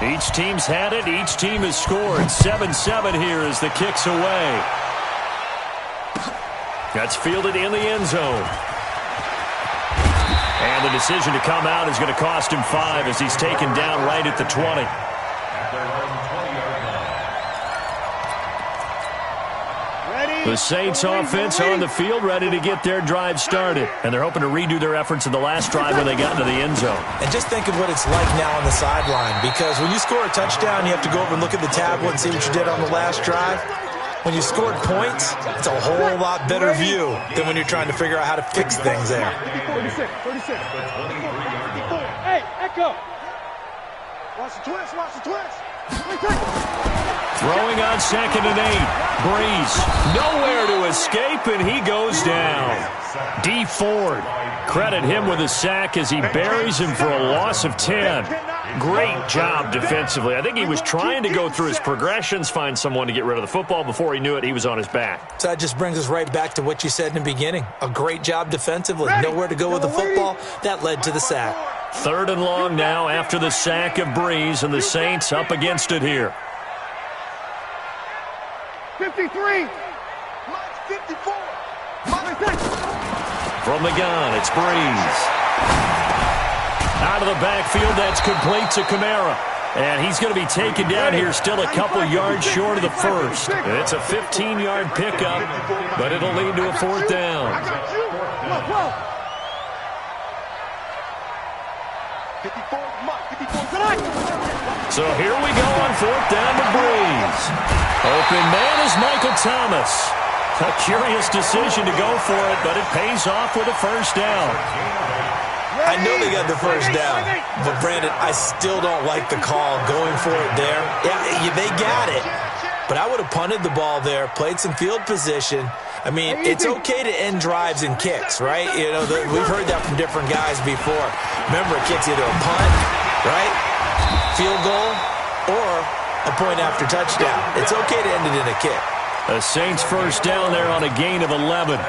Each team's had it. Each team has scored. 7-7 here as the kick's away. That's fielded in the end zone. And the decision to come out is going to cost him 5 as he's taken down right at the 20. The Saints offense on the field, ready to get their drive started. And they're hoping to redo their efforts in the last drive when they got into the end zone. And just think of what it's like now on the sideline, because when you score a touchdown, you have to go over and look at the tablet and see what you did on the last drive. When you scored points, it's a whole lot better view than when you're trying to figure out how to fix things there. 36. Hey, Echo. Watch the twist, watch the twist. Throwing on 2nd and 8. Breeze nowhere to escape, and he goes down. D. Ford, credit him with a sack as he buries him for a loss of 10. Great job defensively. I think he was trying to go through his progressions, find someone to get rid of the football. Before he knew it, he was on his back. So that just brings us right back to what you said in the beginning. A great job defensively. Nowhere to go with the football. That led to the sack. 3rd and long now after the sack of Breeze, and the Saints up against it here. 53. 54. From the gun, it's Breeze. Out of the backfield, that's complete to Kamara. And he's going to be taken down here still a couple yards short of the first. It's a 15-yard pickup, but it'll lead to a 4th down. 54. So here we go on 4th down to Breeze. Open man is Michael Thomas. A curious decision to go for it, but it pays off with a 1st down. I know they got the 1st down, but Brandon, I still don't like the call going for it there. Yeah, they got it, but I would have punted the ball there, played some field position. I mean, it's okay to end drives and kicks, right? You know, we've heard that from different guys before. Remember, a kick's either a punt, right, field goal, or a point after touchdown. It's okay to end it in a kick. The Saints 1st down there on a gain of 11.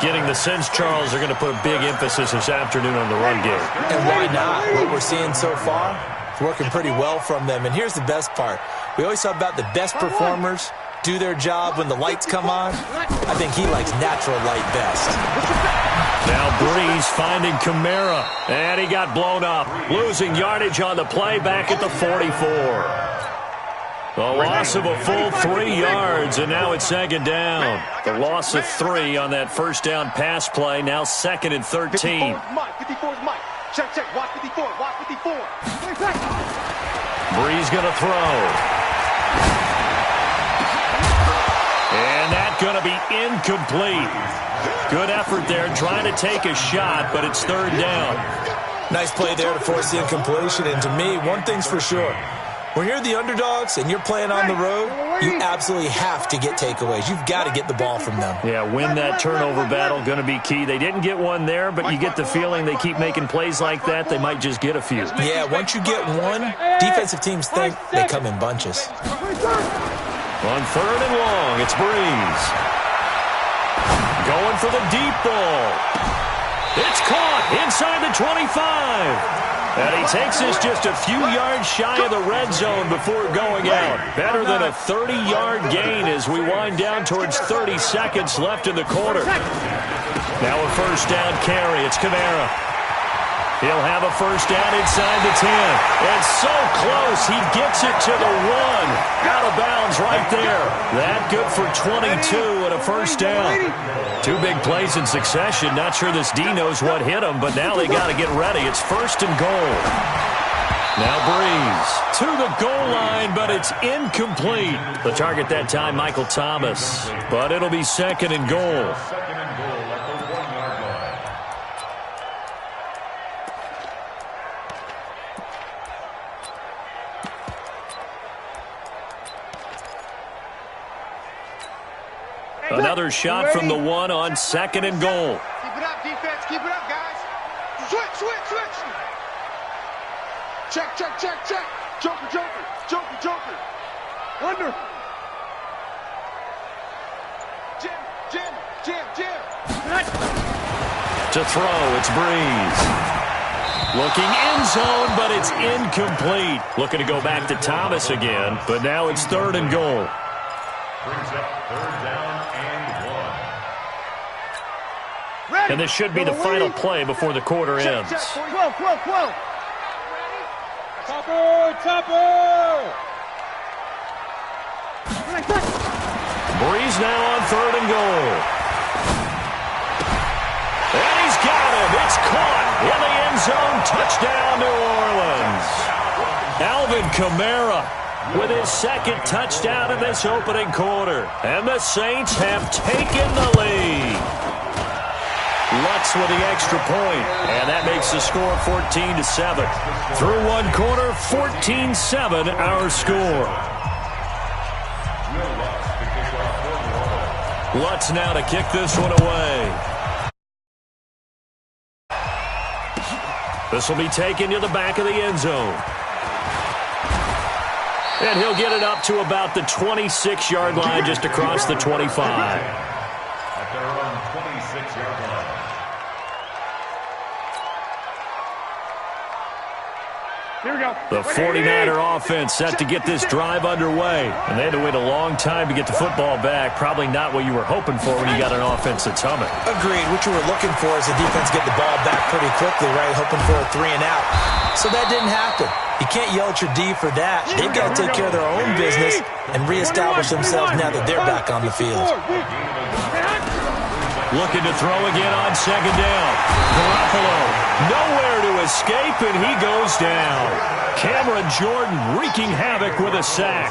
Getting the sense Charles are going to put a big emphasis this afternoon on the run game. And why not? What we're seeing so far, it's working pretty well from them. And here's the best part. We always talk about the best performers do their job when the lights come on. I think he likes natural light best. Now Breeze finding Kamara. And he got blown up. Losing yardage on the play back at the 44. The loss of a full 3 yards, and now it's 2nd down. The loss of 3 on that 1st down pass play, now 2nd and 13. 54's Mike. Check. Watch 54. Breeze going to throw. And that's going to be incomplete. Good effort there, trying to take a shot, but it's 3rd down. Nice play there to force the incompletion, and to me, one thing's for sure. When you're the underdogs and you're playing on the road, you absolutely have to get takeaways. You've got to get the ball from them. Yeah, win that turnover battle, going to be key. They didn't get one there, but you get the feeling they keep making plays like that, they might just get a few. Yeah, once you get one, defensive teams think they come in bunches. On 3rd and long, it's Breeze. Going for the deep ball. It's caught inside the 25. And he takes us just a few yards shy of the red zone before going out. Better than a 30-yard gain as we wind down towards 30 seconds left in the quarter. Now a 1st down carry. It's Kamara. He'll have a 1st down inside the 10. And so close, he gets it to the 1. Out of bounds right there. That good for 22 and a 1st down. 2 big plays in succession. Not sure this D knows what hit him, but now they got to get ready. It's 1st and goal. Now Breeze to the goal line, but it's incomplete. The target that time, Michael Thomas. But it'll be 2nd and goal. Another shot from the 1 on 2nd and goal. Keep it up, defense. Keep it up, guys. Switch. Check. Joker. Under. Jim. To throw, it's Breeze. Looking end zone, but it's incomplete. Looking to go back to Thomas again, but now it's 3rd and goal. Brings up 3rd down and 1. And this should be the final play before the quarter ends. Topper! Breeze now on 3rd and goal. And he's got him. It's caught in the end zone. Touchdown, New Orleans. Alvin Kamara with his 2nd touchdown in this opening quarter. And the Saints have taken the lead. Lutz with the extra point, and that makes the score 14-7. Through one quarter, 14-7 our score. Lutz now to kick this one away. This will be taken to the back of the end zone. And he'll get it up to about the 26-yard line, just across the 25. At their own 26-yard line. Here we go. The 49er offense set to get this drive underway. And they had to wait a long time to get the football back. Probably not what you were hoping for when you got an offense that's humming. Agreed. What you were looking for is the defense get the ball back pretty quickly, right? Hoping for a 3 and out. So that didn't happen. You can't yell at your D for that. They've got to take care of their own business and reestablish themselves now that they're back on the field. Looking to throw again on 2nd down. Garoppolo nowhere to escape, and he goes down. Cameron Jordan wreaking havoc with a sack.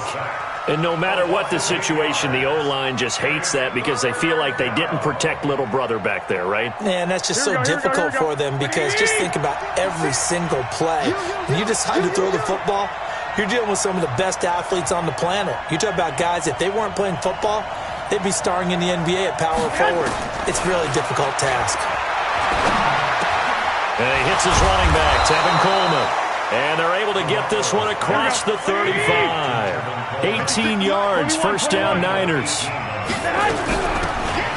And no matter what the situation, the O-line just hates that because they feel like they didn't protect little brother back there, right? Man, that's just so difficult for them because just think about every single play. When you decide to throw the football, you're dealing with some of the best athletes on the planet. You talk about guys, if they weren't playing football, they'd be starring in the NBA at power forward. It's a really difficult task. And he hits his running back, Tevin Coleman. And they're able to get this one across the 35. 18 yards, 1st down Niners.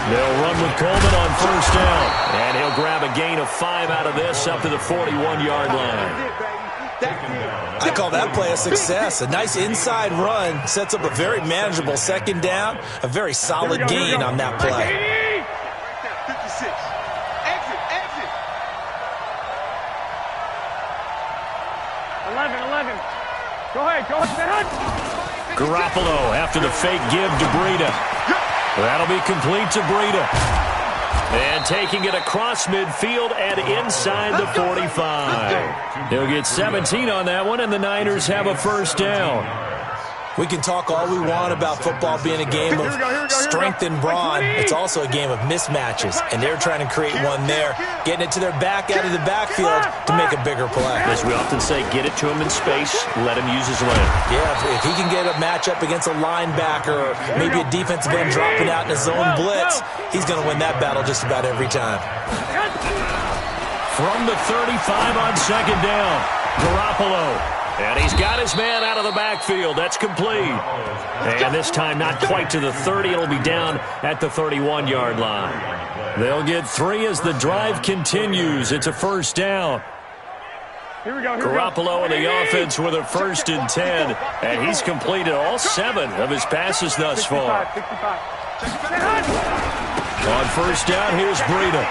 They'll run with Coleman on 1st down. And he'll grab a gain of 5 out of this up to the 41-yard line. I call that play a success. A nice inside run sets up a very manageable 2nd down. A very solid gain on that play. 56. Exit. 11. Go ahead. Garoppolo after the fake give to Breida. That'll be complete to Breida. And taking it across midfield and inside the 45. He'll get 17 on that one, and the Niners have a 1st down. We can talk all we want about football being a game of strength and brawn. It's also a game of mismatches, and they're trying to create one there, getting it to their back out of the backfield to make a bigger play. As we often say, get it to him in space, let him use his leg. Yeah, if he can get a matchup against a linebacker or maybe a defensive end dropping out in a zone blitz, he's going to win that battle just about every time. From the 35 on 2nd down, Garoppolo. And he's got his man out of the backfield. That's complete. And this time not quite to the 30. It'll be down at the 31-yard line. They'll get 3 as the drive continues. It's a 1st down. Garoppolo and the offense with a 1st and 10. And he's completed all 7 of his passes thus far. On 1st down, here's Breida.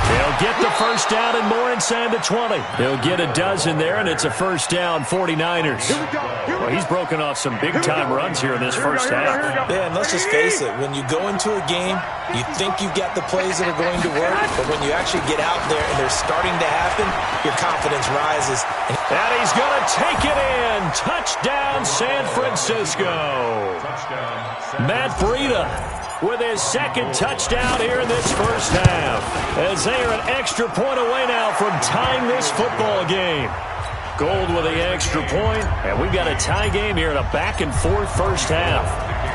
They'll get the 1st down and more inside the 20. They'll get a dozen there, and it's a 1st down, 49ers. Well, he's broken off some big-time runs here in this 1st half. Yeah, and let's just face it. When you go into a game, you think you've got the plays that are going to work, but when you actually get out there and they're starting to happen, your confidence rises. And he's going to take it in. Touchdown, San Francisco. Matt Breida with his 2nd touchdown here in this 1st half. As they are an extra point away now from tying this football game. Gold with the extra point, and we've got a tie game here in a back-and-forth 1st half.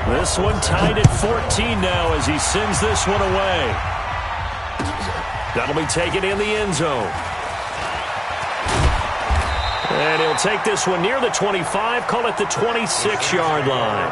This one tied at 14 now as he sends this one away. That'll be taken in the end zone. And he'll take this one near the 25, call it the 26-yard line.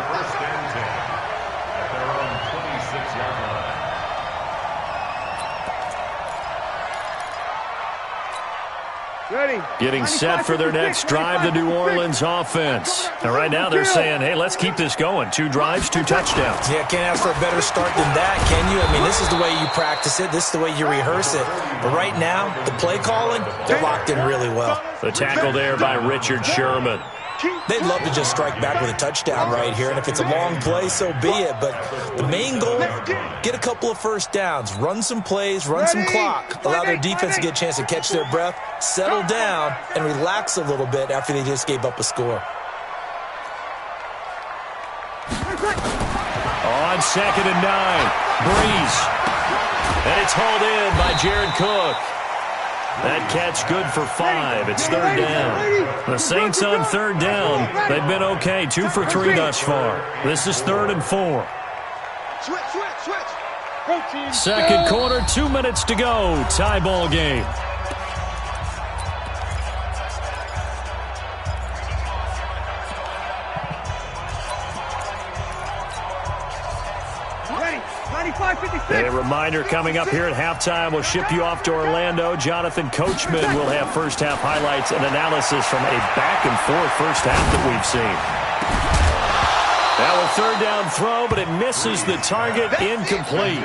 Getting set for their next drive, the New Orleans offense. And right now they're saying, hey, let's keep this going. 2 drives, 2 touchdowns. Yeah, can't ask for a better start than that, can you? I mean, this is the way you practice it. This is the way you rehearse it. But right now, the play calling, they're locked in really well. The tackle there by Richard Sherman. They'd love to just strike back with a touchdown right here, and if it's a long play, so be it. But the main goal, get a couple of first downs, run some plays, run some clock, allow their defense to get a chance to catch their breath, settle down, and relax a little bit after they just gave up a score. On 2nd and 9, Breeze. And it's hauled in by Jared Cook. That catch good for 5. It's 3rd down. The Saints on 3rd down. They've been okay. 2 for 3 thus far. This is 3rd and 4. Second quarter, 2 minutes to go. Tie ball game. A reminder coming up here at halftime, we'll ship you off to Orlando. Jonathan Coachman will have first half highlights and analysis from a back-and-forth first half that we've seen. Now a 3rd down throw, but it misses the target, incomplete.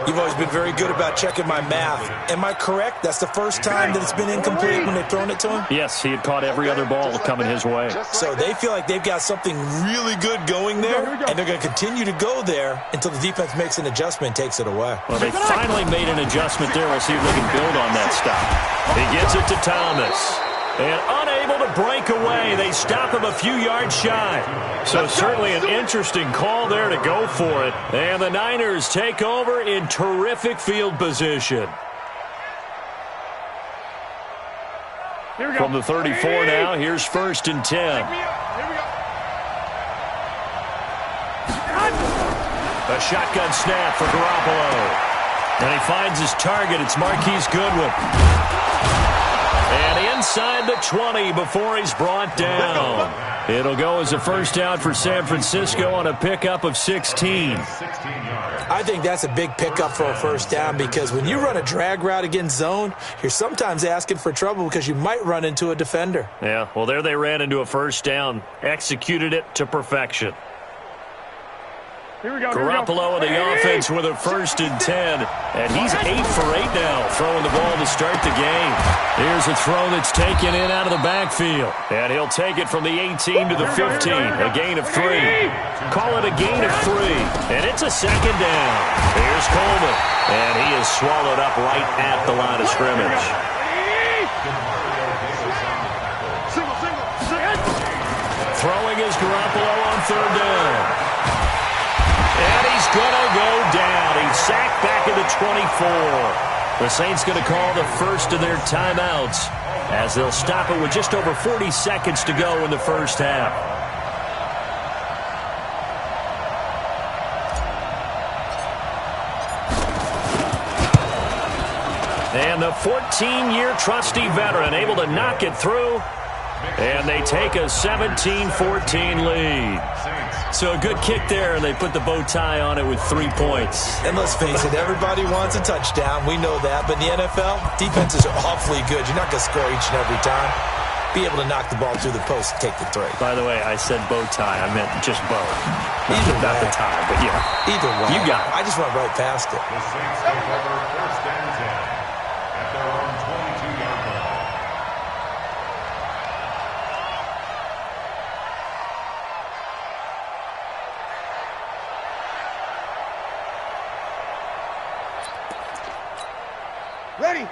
You've always been very good about checking my math. Am I correct? That's the first time that it's been incomplete when they've thrown it to him? Yes, he had caught every other ball coming his way. So they feel like they've got something really good going there, and they're going to continue to go there until the defense makes an adjustment and takes it away. Well, they finally made an adjustment there. We'll see if they can build on that stop. He gets it to Thomas. And unable to break away, they stop him a few yards shy. So certainly an interesting call there to go for it. And the Niners take over in terrific field position. From the 34 now, here's 1st and 10. A shotgun snap for Garoppolo. And he finds his target. It's Marquise Goodwin. And inside the 20 before he's brought down. It'll go as a first down for San Francisco on a pickup of 16. I think that's a big pickup for a first down because when you run a drag route against zone, you're sometimes asking for trouble because you might run into a defender. Yeah, well, there they ran into a first down, executed it to perfection. Garoppolo in the offense with a 1st and 10. And he's 8 for 8 now, throwing the ball to start the game. Here's a throw that's taken in out of the backfield. And he'll take it from the 18 to the 15. A gain of 3. Call it a gain of 3. And it's a 2nd down. Here's Coleman. And he is swallowed up right at the line of scrimmage. Throwing is Garoppolo on 3rd down. And he's going to go down. He's sacked back at the 24. The Saints going to call the first of their timeouts as they'll stop it with just over 40 seconds to go in the first half. And the 14-year trusty veteran able to knock it through. And they take a 17-14 lead. So a good kick there, and they put the bow tie on it with 3 points. And let's face it, everybody wants a touchdown. We know that. But in the NFL, defenses are awfully good. You're not going to score each and every time. Be able to knock the ball through the post and take the 3. By the way, I said bow tie. I meant just bow. Not the tie, but yeah. Either way. You got it. I just went right past it. The Saints take over 1st and 10 at their own 22-yard line.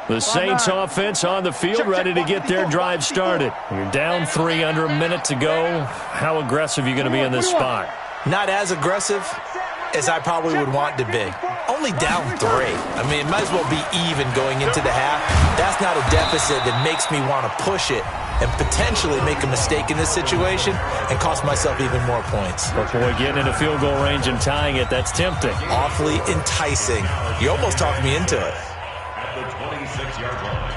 The Saints offense on the field, ready to get their drive started. You're down 3 under a minute to go. How aggressive are you going to be in this spot? Not as aggressive as I probably would want to be. Only down 3. I mean, it might as well be even going into the half. That's not a deficit that makes me want to push it and potentially make a mistake in this situation and cost myself even more points. But boy, getting into field goal range and tying it, that's tempting. Awfully enticing. You almost talked me into it. At the 26-yard line.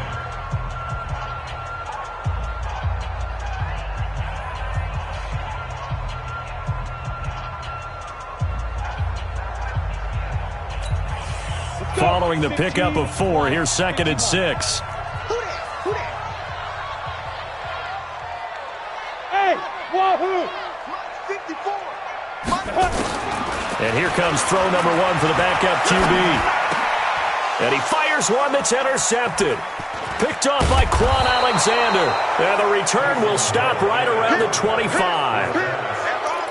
Following the pickup of 4, here's 2nd and 6. And here comes throw number 1 for the backup QB. And he fires one that's intercepted. Picked off by Quan Alexander. And the return will stop right around the 25.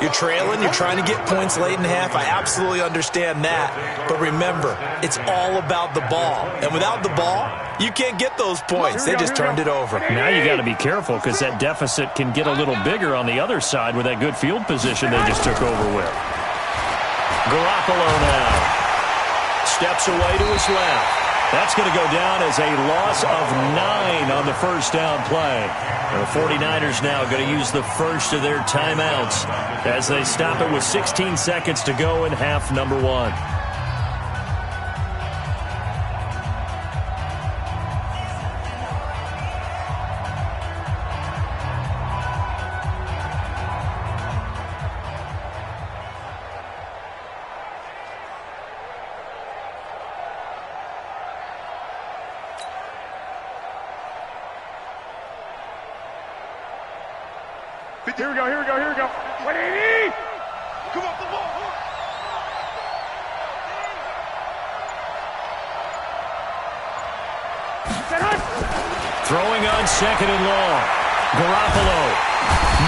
You're trailing, you're trying to get points late in half. I absolutely understand that. But remember, it's all about the ball. And without the ball, you can't get those points. They just turned it over. Now you got to be careful because that deficit can get a little bigger on the other side with that good field position they just took over with. Garoppolo now steps away to his left. That's going to go down as a loss of 9 on the first down play. The 49ers now going to use the first of their timeouts as they stop it with 16 seconds to go in half number 1. Here we go, here we go, here we go. 180! Come off the ball. Throwing on second and long. Garoppolo.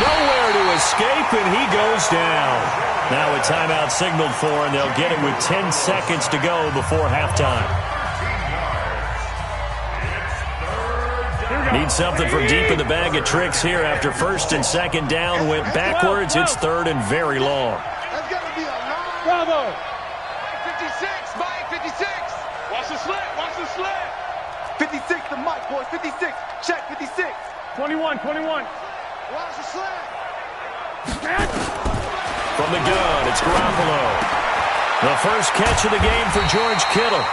Nowhere to escape, and he goes down. Now a timeout signaled for, and they'll get it with 10 seconds to go before halftime. Need something from deep in the bag of tricks here after first and second down went backwards. It's third and very long. That's got to be a long. Bravo. 56, Mike, 56. Watch the slit, watch the slit. 56 to Mike, boys, 56. Check, 56. 21, 21. Watch the slit. From the gun, it's Garoppolo. The first catch of the game for George Kittle.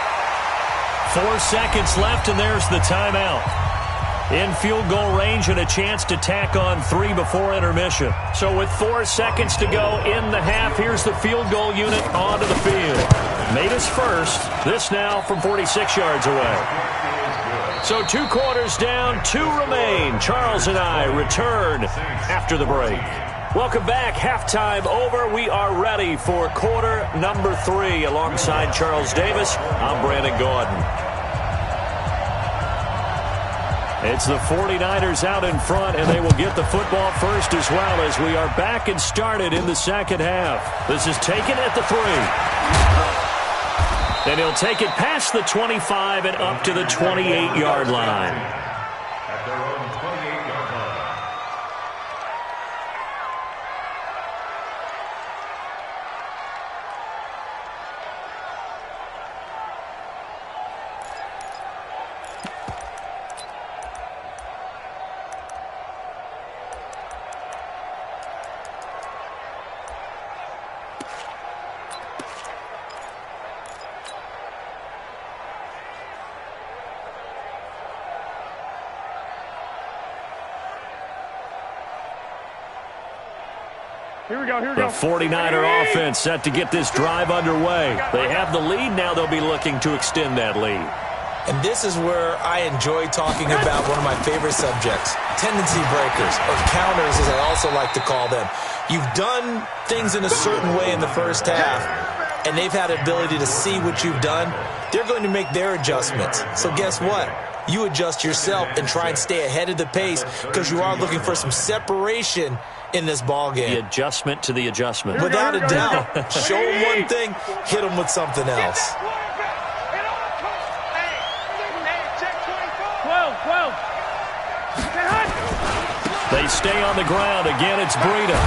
4 seconds left, and there's the timeout. In field goal range and a chance to tack on 3 before intermission. So with 4 seconds to go in the half, here's the field goal unit onto the field. Made his first. This now from 46 yards away. So 2 quarters down, 2 remain. Charles and I return after the break. Welcome back. Halftime over. We are ready for quarter number 3. Alongside Charles Davis, I'm Brandon Gordon. It's the 49ers out in front, and they will get the football first as well as we are back and started in the second half. This is taken at the 3. And he'll take it past the 25 and up to the 28-yard line. At their own 28-yard line. Here we go, here we The go. 49er offense set to get this drive underway. They have the lead. Now they'll be looking to extend that lead. And this is where I enjoy talking about one of my favorite subjects, tendency breakers, or counters as I also like to call them. You've done things in a certain way in the first half, and they've had the ability to see what you've done. They're going to make their adjustments. So guess what? You adjust yourself and try and stay ahead of the pace because you are looking for some separation in this ball game. The adjustment to the adjustment. Without a doubt. Show them one thing, hit them with something else. 12. They stay on the ground. Again, it's Breida.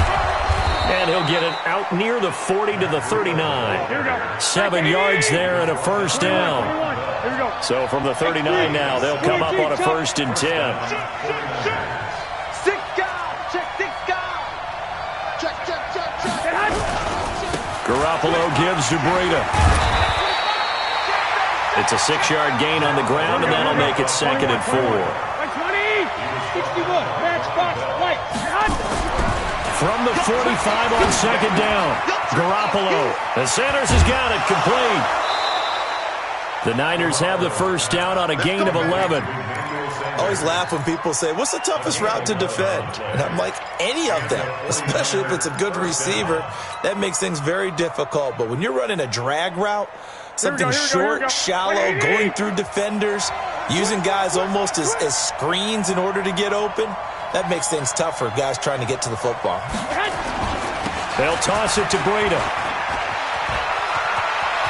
And he'll get it out near the 40 to the 39. 7 yards there and a first down. So from the 39 now, they'll come up on a 1st and 10. Garoppolo gives to Breida. It's a 6-yard gain on the ground, and that'll make it 2nd and 4. From the 45 on 2nd down, Garoppolo. And Sanders has got it complete. The Niners have the first down on a gain of 11. always laugh when people say, what's the toughest route to defend? And I'm like, any of them, especially if it's a good receiver. That makes things very difficult. But when you're running a drag route, something short, shallow, going through defenders, using guys almost as screens in order to get open, that makes things tough for guys trying to get to the football. They'll toss it to Breida.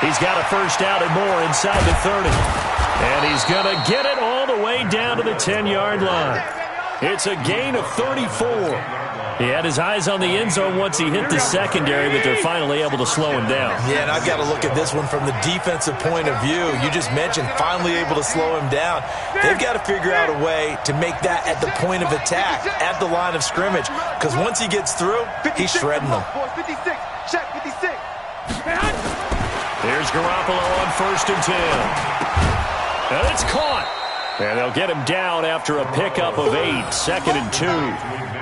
He's got a first down and more inside the 30. And he's going to get it all the way down to the 10-yard line. It's a gain of 34. He had his eyes on the end zone once he hit the secondary, but they're finally able to slow him down. Yeah, and I've got to look at this one from the defensive point of view. You just mentioned finally able to slow him down. They've got to figure out a way to make that at the point of attack, at the line of scrimmage, because once he gets through, he's shredding them. 56, check 56. Here's Garoppolo on 1st and 10. And it's caught. And they'll get him down after a pickup of 8, 2nd and 2.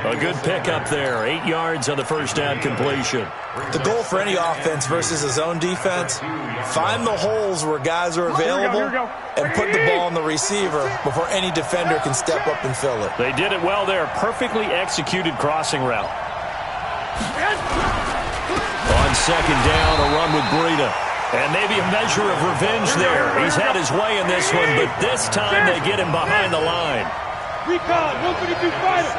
A good pickup there, 8 yards on the first down completion. The goal for any offense versus a zone defense, find the holes where guys are available and put the ball on the receiver before any defender can step up and fill it. They did it well there, perfectly executed crossing route. On 2nd down, a run with Breida. And maybe a measure of revenge there. He's had his way in this one, but this time they get him behind the line. Recon, 152 fighter.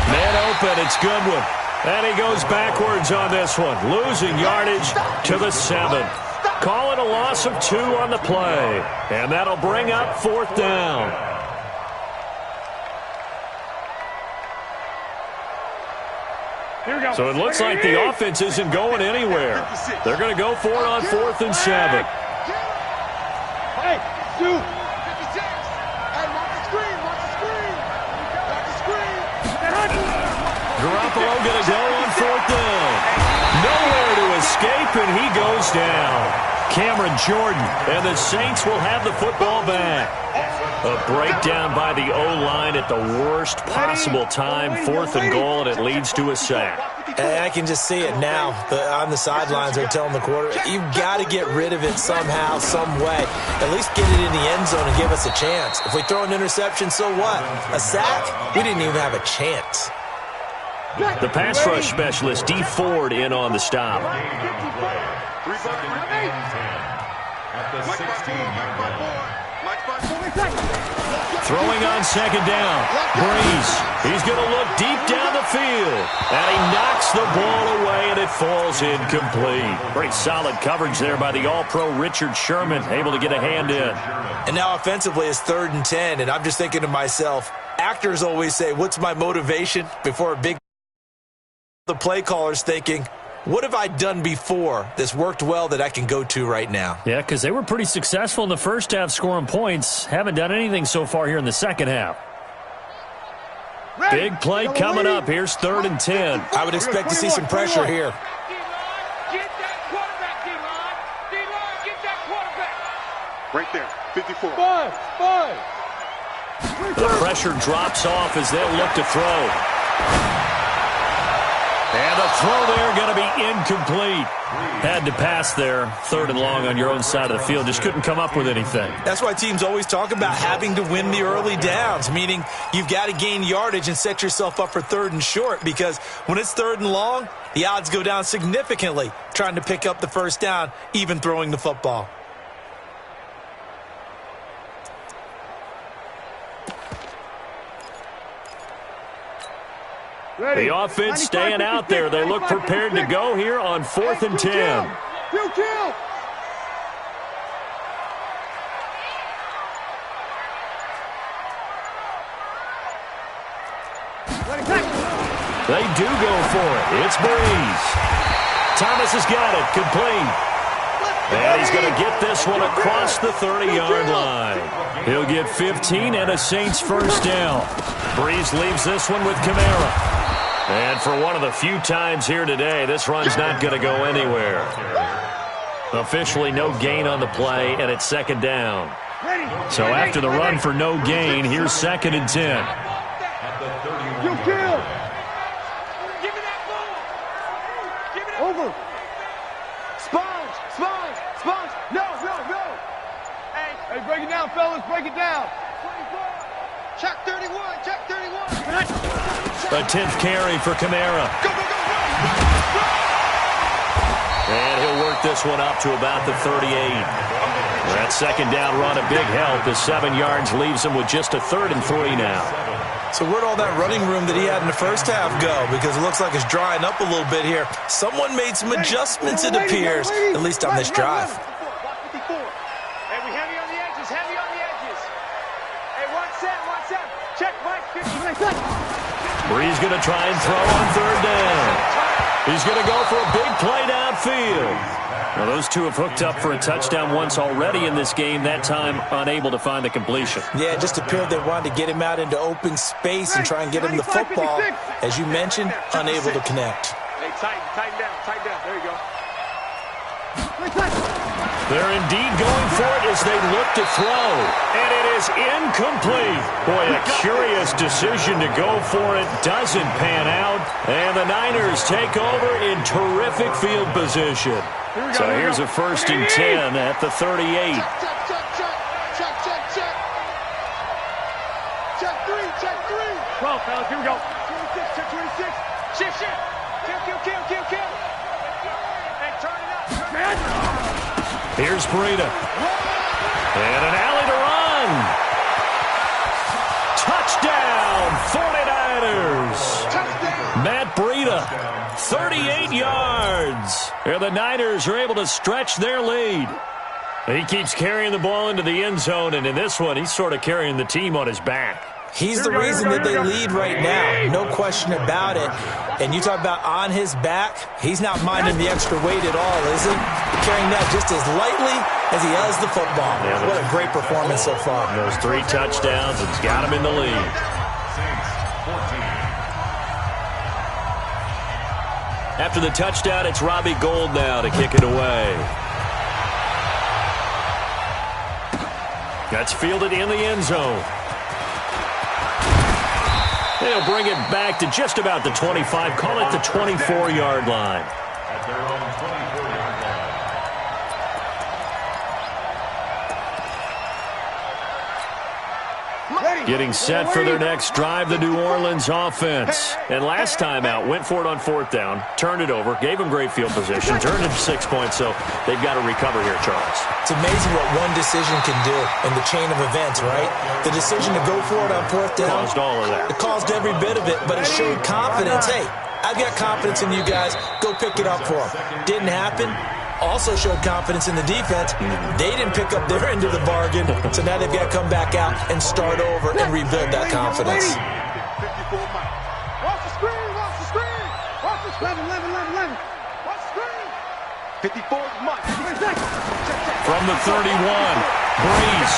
Man open, it's Goodwin. And he goes backwards on this one, losing yardage to the 7. Call it a loss of 2 on the play. And that'll bring up 4th down. So it looks like the offense isn't going anywhere. They're going to go for it on 4th and 7. Hey, Stu. 56. Hey, watch the screen, watch the screen. Watch the screen. Garoppolo going to go on 4th down. Nowhere to escape, and he goes down. Cameron Jordan, and the Saints will have the football back. A breakdown by the O-line at the worst possible time, 4th and goal, and it leads to a sack. And I can just see it now. On the sidelines, they're telling the quarterback, you've got to get rid of it somehow, some way. At least get it in the end zone and give us a chance. If we throw an interception, so what? A sack? We didn't even have a chance. The pass rush specialist, D. Ford, in on the stop. At the 16-yard line. Throwing on 2nd down. Breeze. He's going to look deep down the field. And he knocks the ball away, and it falls incomplete. Great solid coverage there by the All-Pro Richard Sherman, able to get a hand in. And now offensively it's 3rd and 10, and I'm just thinking to myself, actors always say, what's my motivation before a big... The play caller's thinking, what have I done before that's worked well that I can go to right now? Yeah, because they were pretty successful in the first half scoring points. Haven't done anything so far here in the second half. Big play coming up. Here's 3rd and 10. I would expect to see some pressure here. Get that quarterback, D-line. D-line, get that quarterback. Right there, 54. 5. The pressure drops off as they'll look to throw. And the throw there going to be incomplete. Had to pass there, 3rd and long on your own side of the field. Just couldn't come up with anything. That's why teams always talk about having to win the early downs, meaning you've got to gain yardage and set yourself up for 3rd and short, because when it's 3rd and long, the odds go down significantly trying to pick up the first down, even throwing the football. The offense staying out there. They look prepared to go here on 4th and 10. They do go for it. It's Breeze. Thomas has got it. Complete. And he's going to get this one across the 30-yard line. He'll get 15 and a Saints first down. Breeze leaves this one with Kamara. And for one of the few times here today, this run's not going to go anywhere. Officially no gain on the play, and it's 2nd down. So after the run for no gain, here's 2nd and 10. Over. Break it down. Check 31. Check 31. A 10th carry for Kamara. Go, go, go, go. And he'll work this one up to about the 38. That second down run a big help as 7 yards leaves him with just a 3rd and 3 now. So where'd all that running room that he had in the first half go? Because it looks like it's drying up a little bit here. Someone made some adjustments, it appears, at least on this drive. Hey, we heavy on the edges, heavy on the edges. Hey, one set. Check, Mike. Bree's going to try and throw on 3rd down. He's going to go for a big play downfield. Well, those two have hooked up for a touchdown once already in this game, that time unable to find the completion. Yeah, it just appeared they wanted to get him out into open space and try and get him the football. As you mentioned, unable to connect. Hey, tighten down. There you go. They're indeed going for it as they look to throw. And it is incomplete. Boy, a curious decision to go for it. Doesn't pan out. And the Niners take over in terrific field position. So here's a 1st and 10 at the 38. Check. Check 3. 12, fellas, here we go. 26, check 26. Shift. Kill. Hey, turn it up. Here's Breida. And an alley to run. Touchdown, 49ers. Touchdown. Matt Breida, 38 yards. And the Niners are able to stretch their lead. He keeps carrying the ball into the end zone, and in this one, he's sort of carrying the team on his back. He's the reason that they lead right now, no question about it. And you talk about on his back, he's not minding the extra weight at all, is he? Carrying that just as lightly as he has the football. Yeah, what a great performance so far. Those 3 touchdowns, it's got him in the lead. After the touchdown, it's Robbie Gould now to kick it away. That's fielded in the end zone. They'll bring it back to just about the 25. Call it the 24-yard line. At their own 24-yard line. Getting set for their next drive, the New Orleans offense. And last time out, went for it on 4th down, turned it over, gave them great field position, turned it 6 points, so they've got to recover here, Charles. It's amazing what one decision can do in the chain of events, right? The decision to go for it on 4th down. Caused all of that. It caused every bit of it, but it showed confidence. Hey, I've got confidence in you guys. Go pick it up for them. Didn't happen. Also showed confidence in the defense. They didn't pick up their end of the bargain, so now they've got to come back out and start over and rebuild that confidence. 54 Mike. Watch the screen. Watch the screen. 11. Watch the screen. 54 Mike. From the 31, Breeze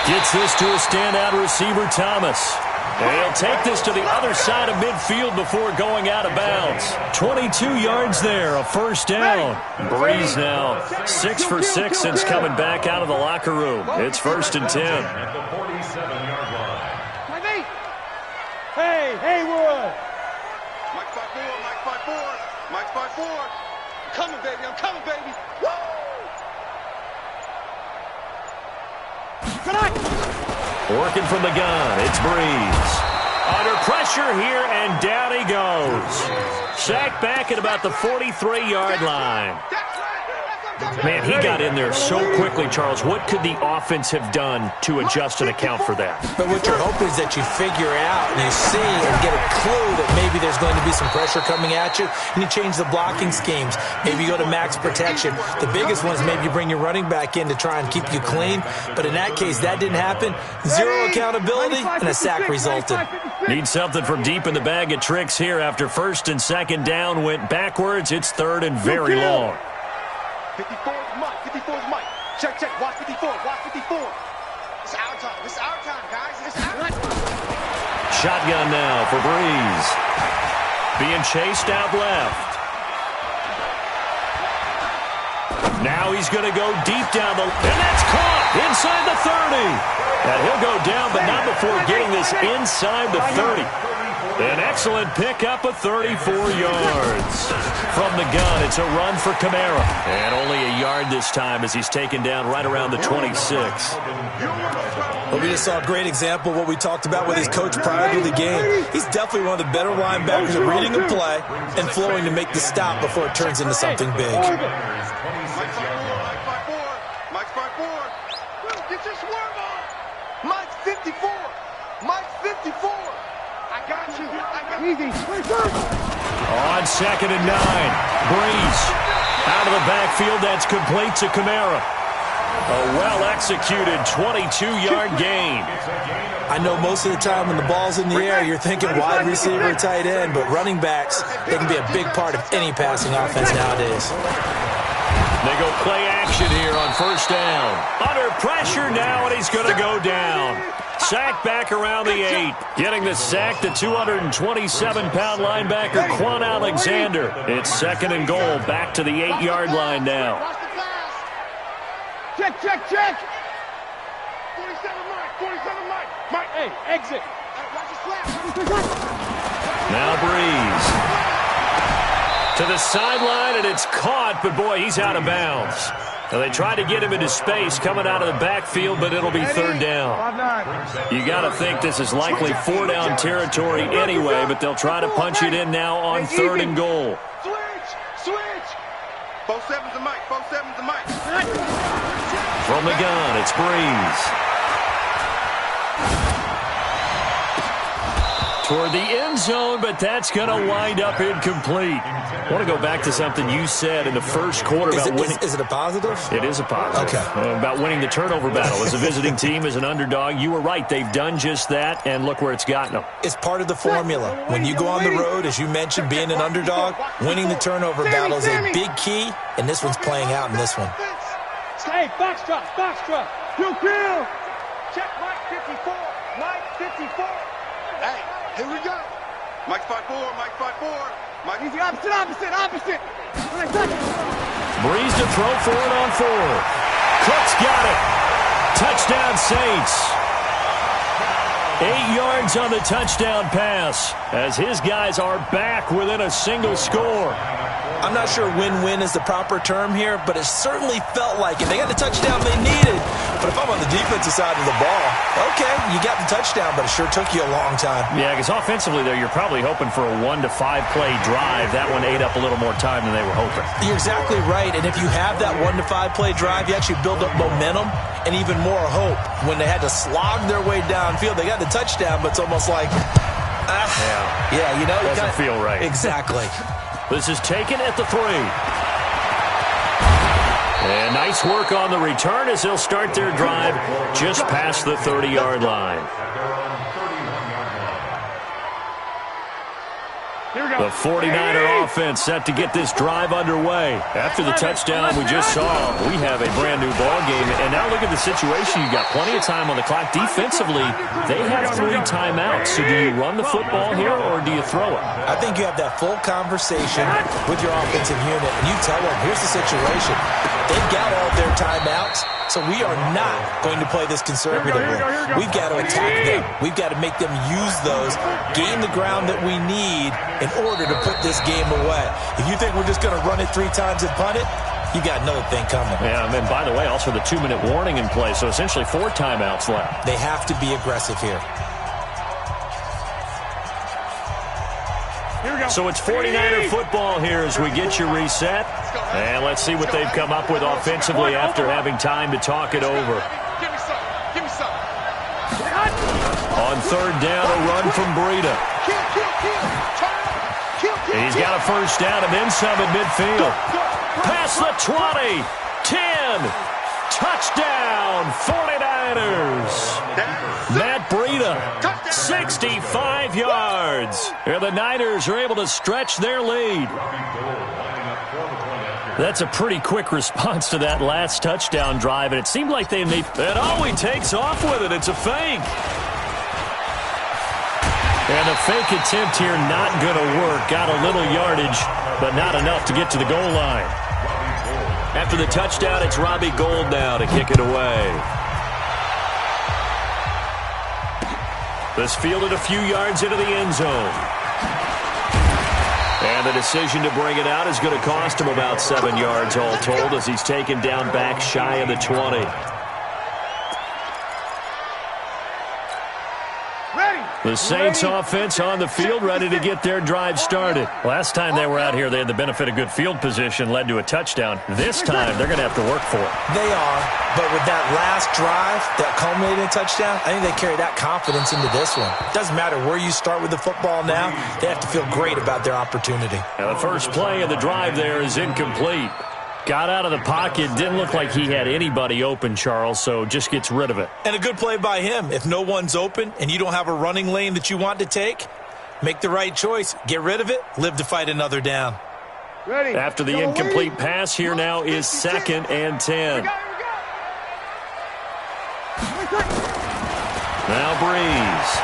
gets this to a standout receiver, Thomas. And he'll take this to the other side of midfield before going out of bounds. 22 yards there, a 1st down. Breeze now 6 for 6 since coming back out of the locker room. It's 1st and 10. At the 47-yard line. Hey, Haywood. Mike 5-4. I'm coming, baby. Woo! Working from the gun, it's Breeze. Under pressure here, and down he goes. Sacked back at about the 43-yard line. Man, he got in there so quickly, Charles. What could the offense have done to adjust and account for that? But what you're hoping is that you figure out and you see and get a clue that maybe there's going to be some pressure coming at you, and you change the blocking schemes. Maybe you go to max protection. The biggest one is maybe you bring your running back in to try and keep you clean. But in that case, that didn't happen. Zero accountability, and a sack resulted. Need something from deep in the bag of tricks here after 1st and 2nd down went backwards. It's 3rd and very long. 54 is Mike. Check. Watch 54. It's our time, guys. It's our time. Shotgun now for Breeze. Being chased out left. Now he's going to go deep down the... And that's caught inside the 30. And he'll go down, but not before getting this inside the 30. An excellent excellent pickup of 34 yards. From the gun, it's a run for Kamara. And only a yard this time as he's taken down right around the 26. Well, we just saw a great example of what we talked about with his coach prior to the game. He's definitely one of the better linebackers at reading a play and flowing to make the stop before it turns into something big. Mike's 5-4. Get your swerve on. Mike's 54. Mike's 54. I got you. Easy. On 2nd and 9. Breeze out of the backfield. That's complete to Kamara. A well-executed 22-yard gain. I know most of the time when the ball's in the air, you're thinking wide receiver, tight end, but running backs, they can be a big part of any passing offense nowadays. They go play action here on 1st down. Under pressure now, and he's going to go down. Sacked back around the 8. Getting the sack, the 227-pound linebacker, Quan Alexander. It's 2nd and goal, back to the 8-yard line now. Check. 47 Mike. 47 Mike. Mike, hey, exit. Watch the slap. Now Breeze. To the sideline, and it's caught, but boy, he's out of bounds. Now, they tried to get him into space coming out of the backfield, but it'll be 3rd down. You got to think this is likely 4-down territory anyway, but they'll try to punch it in now on 3rd and goal. Switch. 47's a Mike. 47's a Mike. From the gun, it's Breeze. Toward the end zone, but that's going to wind up incomplete. I want to go back to something you said in the first quarter about winning. Is it a positive? It is a positive. Okay. About winning the turnover battle. As a visiting team, as an underdog, you were right. They've done just that, and look where it's gotten them. It's part of the formula. When you go on the road, as you mentioned, being an underdog, winning the turnover battle is a big key, and this one's playing out in this one. Hey, box drop. Kill. Check Mike 54. Mike 54. Hey, here we go. Mike's 5-4. Mike 5-4. Mike, easy, opposite. Breeze to throw for it on 4th. Cook's got it. Touchdown Saints. 8 yards on the touchdown pass as his guys are back within a single score. I'm not sure win-win is the proper term here, but it certainly felt like it. They got the touchdown they needed. But if I'm on the defensive side of the ball, okay, you got the touchdown, but it sure took you a long time. Yeah, because offensively, though, you're probably hoping for a 1 to 5 play drive. That one ate up a little more time than they were hoping. You're exactly right, and if you have that 1 to 5 play drive, you actually build up momentum and even more hope. When they had to slog their way downfield, they got the touchdown, but it's almost like, yeah, you know. Doesn't feel right. Exactly. This is taken at the 3. And nice work on the return as they'll start their drive just past the 30-yard line. The 49er offense set to get this drive underway. After the touchdown we just saw, we have a brand-new ball game. And now look at the situation. You've got plenty of time on the clock. Defensively, they have 3 timeouts. So do you run the football here or do you throw it? I think you have that full conversation with your offensive unit, and you tell them, here's the situation. They've got all of their timeouts, so we are not going to play this conservatively. We've got to attack them. We've got to make them use those, gain the ground that we need in order to put this game away. If you think we're just going to run it 3 times and punt it, you got another thing coming. Yeah, and then, by the way, also the 2-minute warning in play, so essentially 4 timeouts left. They have to be aggressive here. So it's 49er football here as we get you reset. And let's see what they've come up with offensively after having time to talk it over. Give me some. On 3rd down, a run from Breida. He's got a 1st down and then some at midfield. Past the 20, 10, touchdown, 49ers. Matt Breida, 65 yards. And the Niners are able to stretch their lead. That's a pretty quick response to that last touchdown drive, and it seemed like they made... And oh, he takes off with it. It's a fake. And the fake attempt here not going to work. Got a little yardage, but not enough to get to the goal line. After the touchdown, it's Robbie Gould now to kick it away. This fielded a few yards into the end zone. And the decision to bring it out is going to cost him about 7 yards all told as he's taken down back shy of the 20. The Saints offense on the field, ready to get their drive started. Last time they were out here, they had the benefit of good field position, led to a touchdown. This time, they're going to have to work for it. They are, but with that last drive, that culminating touchdown, I think they carry that confidence into this one. It doesn't matter where you start with the football now, they have to feel great about their opportunity. And the first play of the drive there is incomplete. Got out of the pocket, didn't look like he had anybody open, Charles, so just gets rid of it. And a good play by him. If no one's open and you don't have a running lane that you want to take, make the right choice. Get rid of it, live to fight another down. After the incomplete pass, here now is 2nd and 10. Now Breeze.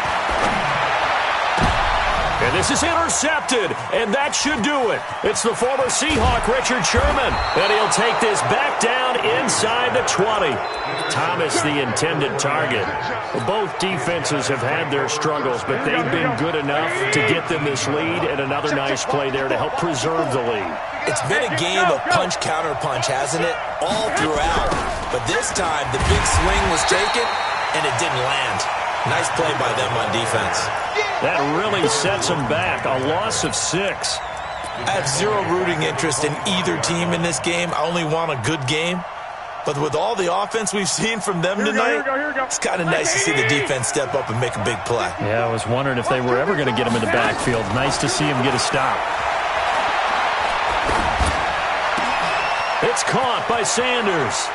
And this is intercepted, and that should do it. It's the former Seahawk, Richard Sherman, and he'll take this back down inside the 20. Thomas, the intended target. Both defenses have had their struggles, but they've been good enough to get them this lead, and another nice play there to help preserve the lead. It's been a game of punch-counter-punch, hasn't it? All throughout. But this time, the big swing was taken, and it didn't land. Nice play by them on defense. That really sets them back. A loss of 6. I have zero rooting interest in either team in this game. I only want a good game. But with all the offense we've seen from them tonight, it's kind of nice to see the defense step up and make a big play. Yeah, I was wondering if they were ever going to get him in the backfield. Nice to see him get a stop. It's caught by Sanders.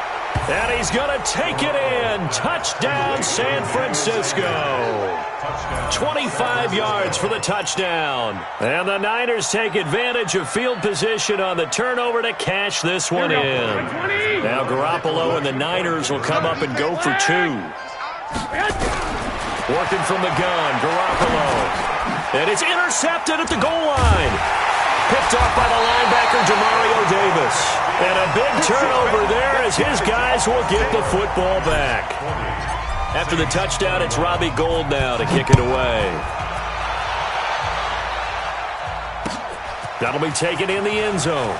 And he's going to take it in. Touchdown, San Francisco. 25 yards for the touchdown. And the Niners take advantage of field position on the turnover to cash this one in. Now Garoppolo and the Niners will come up and go for 2. Working from the gun, Garoppolo. And it's intercepted at the goal line. Picked off by the linebacker, Demario Davis. And a big turnover there as his guys will get the football back. After the touchdown, it's Robbie Gould now to kick it away. That'll be taken in the end zone.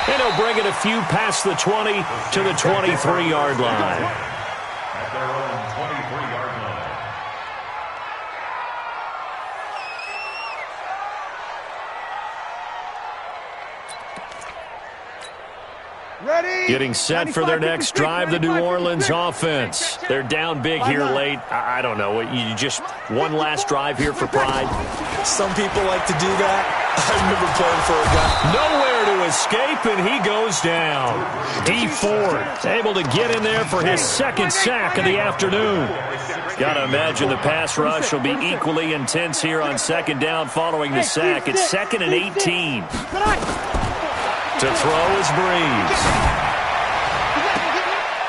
And he'll bring it a few past the 20 to the 23-yard line. At their own 23-yard line. Getting set for their next drive, the New Orleans offense. They're down big here late. I don't know. You just one last drive here for pride. Some people like to do that. I remember playing for a guy. Nowhere to escape, and he goes down. D Ford able to get in there for his 2nd sack of the afternoon. Got to imagine the pass rush will be equally intense here on 2nd down following the sack. It's 2nd and 18. To throw is Breeze.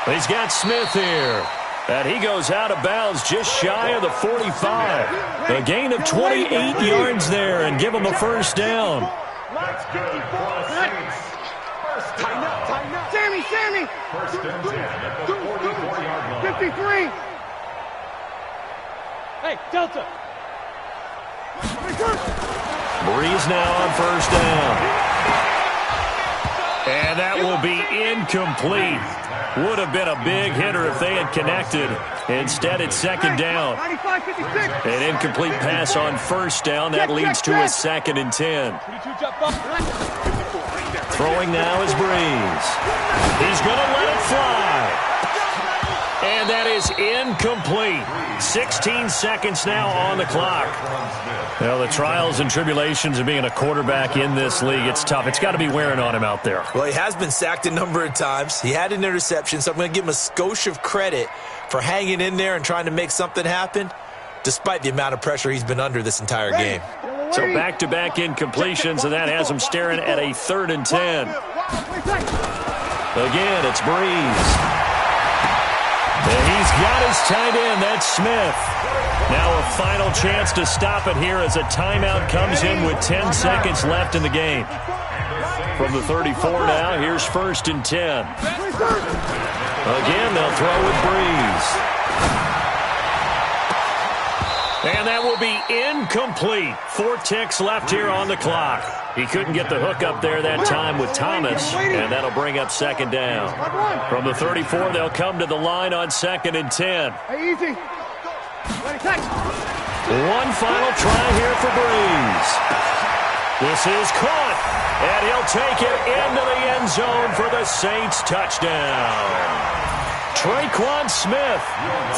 He's got Smith here. And he goes out of bounds just shy of the 45. A gain of 28 yards there and give him a first down. That's good for the Saints. First down. Sammy. First and 10 at the 44-yard line. 53. Hey, Delta. Breeze now on first down. And that will be incomplete. Would have been a big hitter if they had connected. Instead, it's 2nd down. An incomplete pass on first down. That leads to a 2nd and 10. Throwing now is Breeze. He's going to let it fly. And that is incomplete. 16 seconds now on the clock. Well, the trials and tribulations of being a quarterback in this league, it's tough. It's got to be wearing on him out there. Well, he has been sacked a number of times. He had an interception, so I'm going to give him a skosh of credit for hanging in there and trying to make something happen, despite the amount of pressure he's been under this entire game. So back-to-back incompletions, and that has him staring at a 3rd and 10. Again, it's Breeze. And he's got his tight end. That's Smith. Now a final chance to stop it here as a timeout comes in with 10 seconds left in the game. From the 34 now, here's 1st and 10. Again, they'll throw with Breeze. And that will be incomplete. 4 ticks left here on the clock. He couldn't get the hook up there that time with Thomas, and that'll bring up second down. From the 34, they'll come to the line on 2nd and 10. Hey, easy. One final try here for Breeze. This is caught, and he'll take it into the end zone for the Saints touchdown. Traquan Smith,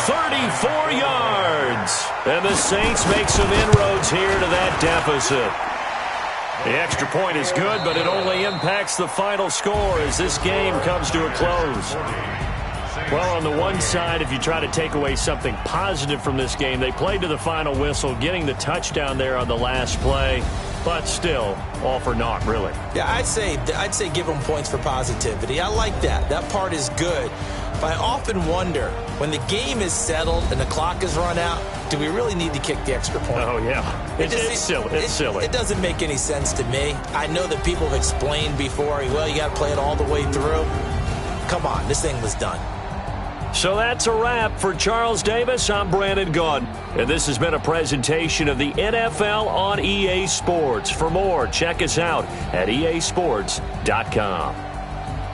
34 yards. And the Saints make some inroads here to that deficit. The extra point is good, but it only impacts the final score as this game comes to a close. Well, on the one side, if you try to take away something positive from this game, they played to the final whistle, getting the touchdown there on the last play, but still, all for naught, really. Yeah, I'd say give them points for positivity. I like that. That part is good. But I often wonder, when the game is settled and the clock is run out, do we really need to kick the extra point? Oh, yeah. It's silly. It's silly. It doesn't make any sense to me. I know that people have explained before, well, you got to play it all the way through. Come on, this thing was done. So that's a wrap for Charles Davis. I'm Brandon Gaudin, and this has been a presentation of the NFL on EA Sports. For more, check us out at easports.com.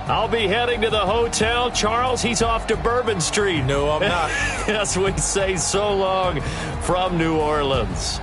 I'll be heading to the hotel. Charles, he's off to Bourbon Street. No, I'm not. Yes, we say so long from New Orleans.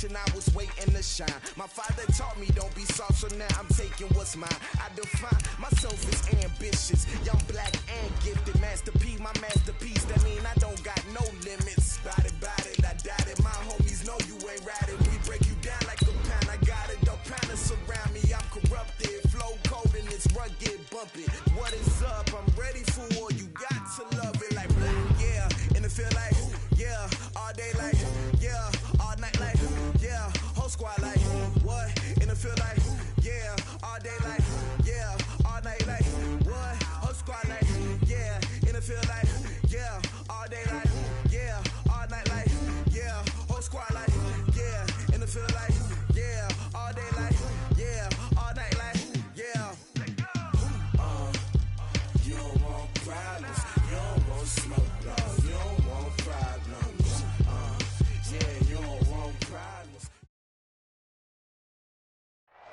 I was waiting to shine. My father taught me don't be soft, so now I'm taking what's mine. I define myself as ambitious, young, black, and gifted. Masterpiece, my masterpiece. That mean I don't got no limits. Bout it, I doubt it. My homies know you ain't riding. We break you down like a pound. I got it, don't pound to surround me. I'm corrupted, flow cold and it's rugged, bumpy. What is up? I'm ready for war. You got to love it like black, yeah. And it feel like, yeah, all day like, yeah, all night like, yeah, whole squad like, what? And it feel like, yeah, all day like, yeah, all night like, what? Whole squad like, yeah, and it feel like, yeah, all day like, yeah, all night like, yeah, whole squad like, yeah.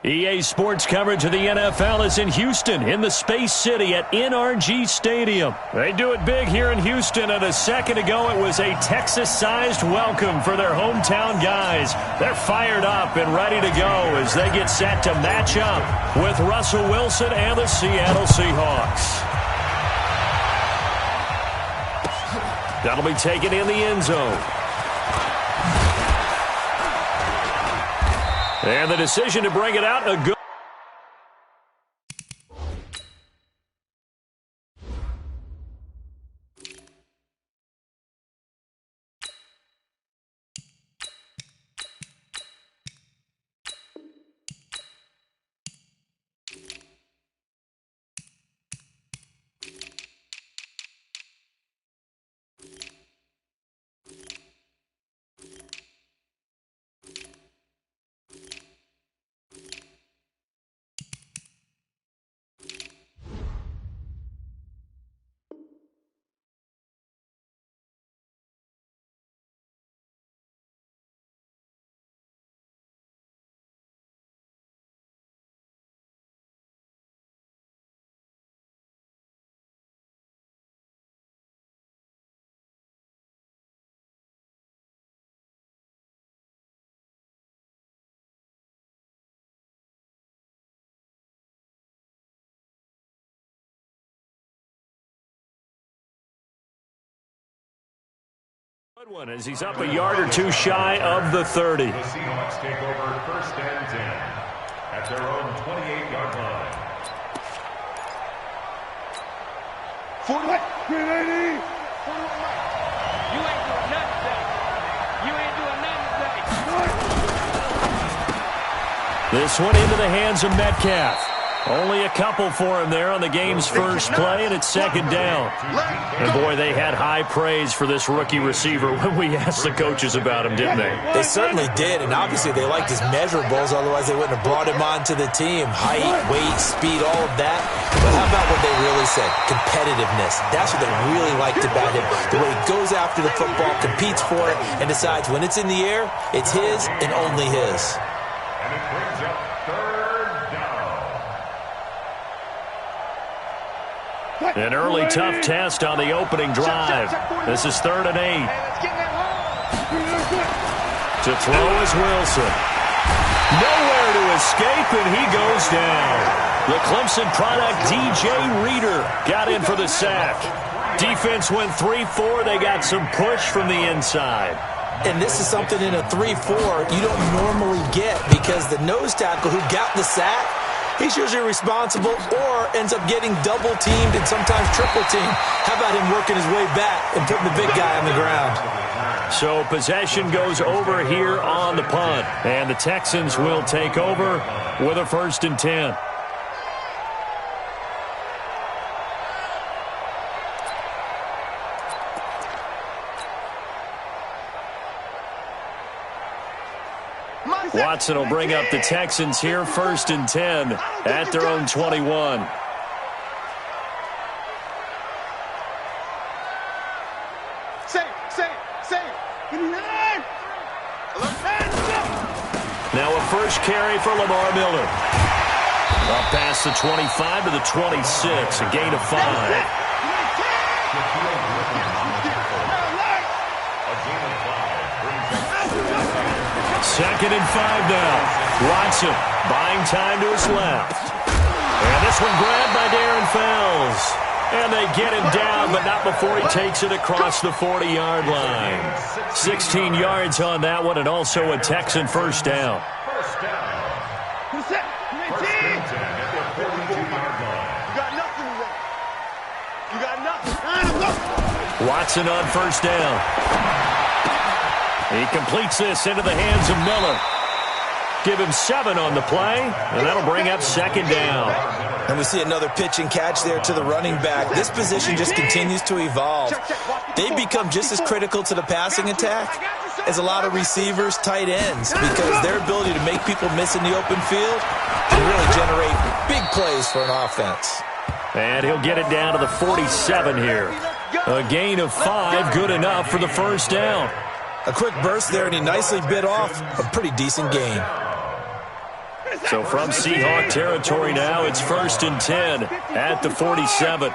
EA Sports coverage of the NFL is in Houston, in the Space City at NRG Stadium. They do it big here in Houston, and a second ago it was a Texas-sized welcome for their hometown guys. They're fired up and ready to go as they get set to match up with Russell Wilson and the Seattle Seahawks. That'll be taken in the end zone. And the decision to bring it out, a good... Good one as he's up a yard or two shy of the 30. The Seahawks take over first and 10 at their own 28-yard line. 41. 380. 41. You ain't doing nothing today. You ain't doing nothing today. This one into the hands of Metcalf. Only a couple for him there on the game's first play, and it's second down. And, boy, they had high praise for this rookie receiver when we asked the coaches about him, didn't they? They certainly did, and obviously they liked his measurables, otherwise they wouldn't have brought him onto the team. Height, weight, speed, all of that. But how about what they really said? Competitiveness. That's what they really liked about him. The way he goes after the football, competes for it, and decides when it's in the air, it's his and only his. And it brings up third down. An early tough test on the opening drive. This is 3rd and 8. To throw is Wilson. Nowhere to escape, and he goes down. The Clemson product, DJ Reader, got in for the sack. Defense went 3-4. They got some push from the inside. And this is something in a 3-4 you don't normally get because the nose tackle who got the sack, he's usually responsible or ends up getting double-teamed and sometimes triple-teamed. How about him working his way back and putting the big guy on the ground? So possession goes over here on the punt. And the Texans will take over with a 1st and 10. Watson will bring up the Texans here, 1st and 10 at their own 21. Now a first carry for Lamar Miller. Up past the 25 to the 26, a gain of 5. Second and 5 now. Watson buying time to his left. And this one grabbed by Darren Fells. And they get him down, but not before he takes it across the 40-yard line. 16 yards on that one, and also a Texan first down. First down. First and 10 at the 42-yard line. You got nothing today. You got nothing. Watson on first down. He completes this into the hands of Miller. Give him 7 on the play, and that'll bring up second down. And we see another pitch and catch there to the running back. This position just continues to evolve. They become just as critical to the passing attack as a lot of receivers, tight ends, because their ability to make people miss in the open field can really generate big plays for an offense. And he'll get it down to the 47 here. A gain of 5, good enough for the first down. A quick burst there, and he nicely bit off a pretty decent gain. So from Seahawk territory now, it's 1st and 10 at the 47.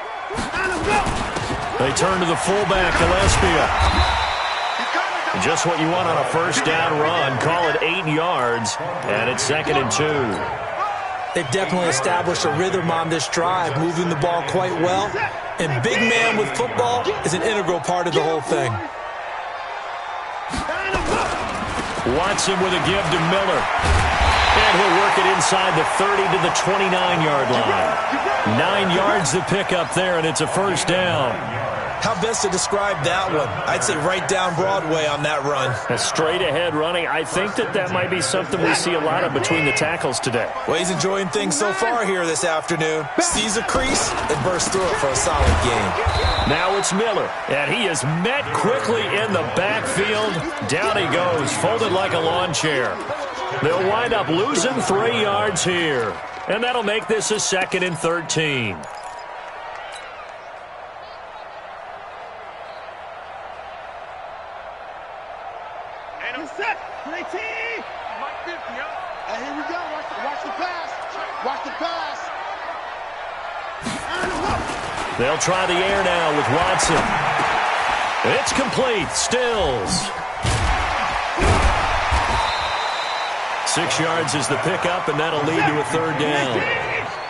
They turn to the fullback, Gillespie. Just what you want on a first down run. Call it 8 yards, and it's 2nd and 2. They've definitely established a rhythm on this drive, moving the ball quite well. And big man with football is an integral part of the whole thing. Watson with a give to Miller. And he'll work it inside the 30 to the 29-yard line. 9 yards to pick up there, and it's a first down. How best to describe that one? I'd say right down Broadway on that run. A straight-ahead running. I think that might be something we see a lot of between the tackles today. Well, he's enjoying things so far here this afternoon. Sees a crease and bursts through it for a solid gain. Now it's Miller, and he is met quickly in the backfield. Down he goes, folded like a lawn chair. They'll wind up losing 3 yards here, and that'll make this a 2nd and 13. They'll try the air now with Watson. It's complete. Stills. 6 yards is the pickup, and that'll lead to a 3rd down.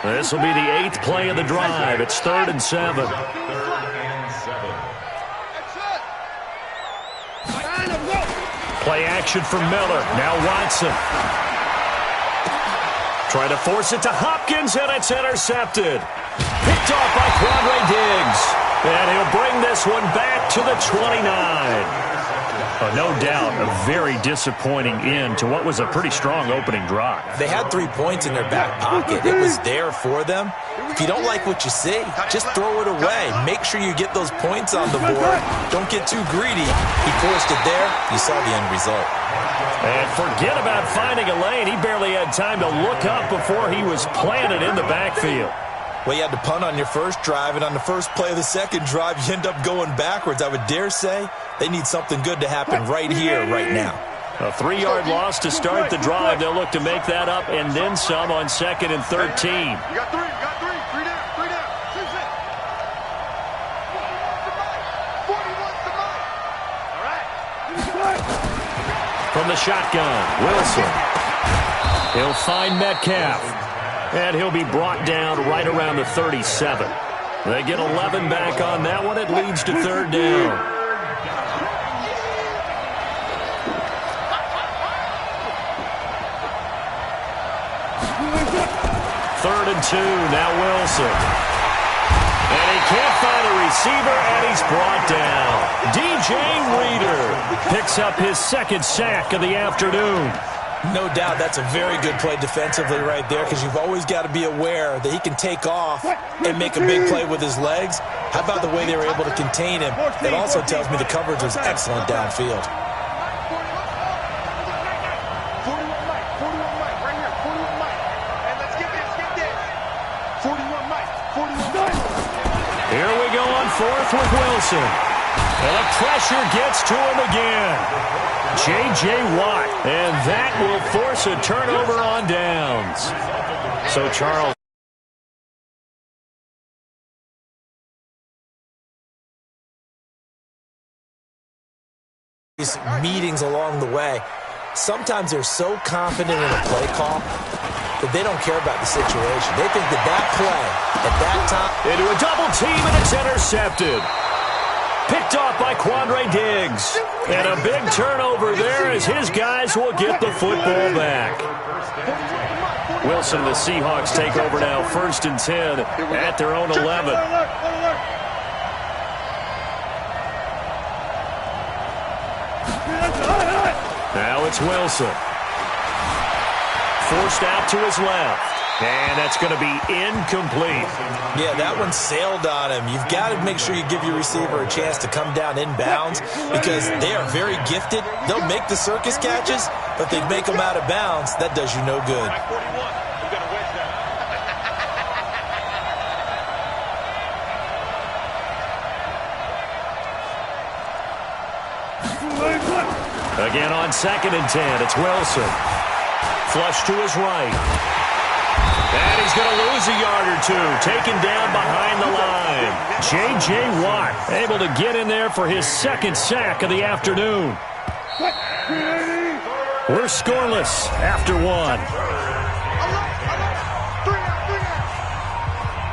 This will be the 8th play of the drive. It's 3rd and 7. Play action from Miller. Now Watson. Trying to force it to Hopkins, and it's intercepted. Picked off by Quandre Diggs. And he'll bring this one back to the 29. No doubt a very disappointing end to what was a pretty strong opening drive. They had 3 points in their back pocket. It was there for them. If you don't like what you see, just throw it away. Make sure you get those points on the board. Don't get too greedy. He forced it there. You saw the end result. And forget about finding a lane. He barely had time to look up before he was planted in the backfield. Well, you had to punt on your first drive, and on the first play of the second drive, you end up going backwards. I would dare say they need something good to happen right here, right now. A 3-yard loss to start the drive. They'll look to make that up and then some on 2nd and 13. You got three. 3 down. 3 down. 41's the mark. All right. From the shotgun, Wilson. He'll find Metcalf. And he'll be brought down right around the 37. They get 11 back on that one. It leads to 3rd down. Third and 2, now Wilson. And he can't find a receiver, and he's brought down. DJ Reader picks up his 2nd sack of the afternoon. No doubt that's a very good play defensively right there, because you've always got to be aware that he can take off and make a big play with his legs. How about the way they were able to contain him? It also tells me the coverage was excellent downfield. 41 Mike, right here, 41 Mike. And let's get this. 41 Mike, 41 Mike. Here we go on 4th with Wilson. And the pressure gets to him again. J.J. Watt, and that will force a turnover on downs. So, Charles. These meetings along the way, sometimes they're so confident in a play call that they don't care about the situation. They think that play at that time. Into a double team, and it's intercepted. Picked off by Quandre Diggs. And a big turnover there as his guys will get the football back. Wilson and the Seahawks take over now, 1st and 10 at their own 11. Now it's Wilson. Forced out to his left. And that's going to be incomplete. Yeah, that one sailed on him. You've got to make sure you give your receiver a chance to come down inbounds, because they are very gifted. They'll make the circus catches, but they make them out of bounds. That does you no good. Again on 2nd and 10, it's Wilson. Flush to his right. And he's going to lose a yard or two. Taken down behind the line. J.J. Watt able to get in there for his second sack of the afternoon. We're scoreless after one.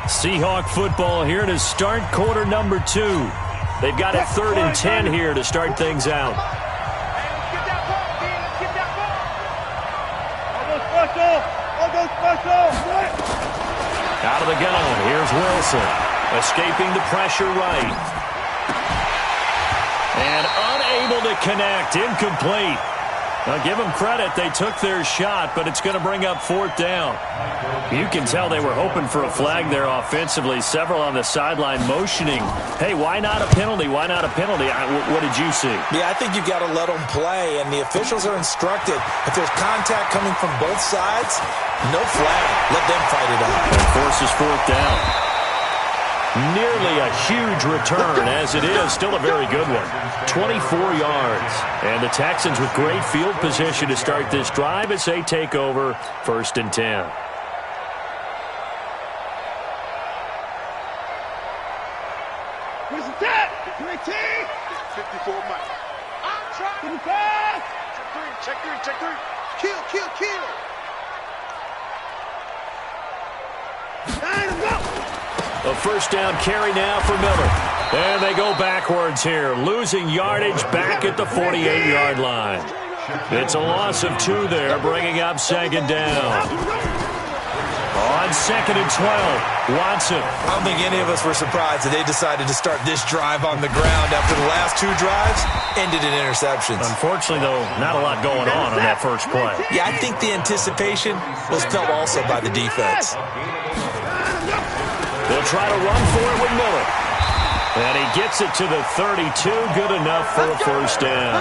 Seahawk football here to start quarter number 2. They've got a 3rd and 10 here to start things out. Out of the gun, here's Wilson. Escaping the pressure right. And unable to connect, incomplete. Now, give them credit. They took their shot, but it's going to bring up 4th down. You can tell they were hoping for a flag there offensively. Several on the sideline motioning. Hey, why not a penalty? Why not a penalty? What did you see? Yeah, I think you've got to let them play, and the officials are instructed. If there's contact coming from both sides, no flag. Let them fight it out. And forces 4th down. Nearly a huge return, as it is. Still a very good one. 24 yards. And the Texans with great field position to start this drive as they take over 1st and 10. Where's the tap? 54 Mike. I'm trying to pass. Check three. Kill. A 1st down carry now for Miller. And they go backwards here, losing yardage back at the 48-yard line. It's a loss of 2 there, bringing up 2nd down. On 2nd and 12, Watson. I don't think any of us were surprised that they decided to start this drive on the ground after the last 2 drives ended in interceptions. Unfortunately, though, not a lot going on that first play. Yeah, I think the anticipation was felt also by the defense. They'll try to run for it with Miller. And he gets it to the 32. Good enough for a 1st down.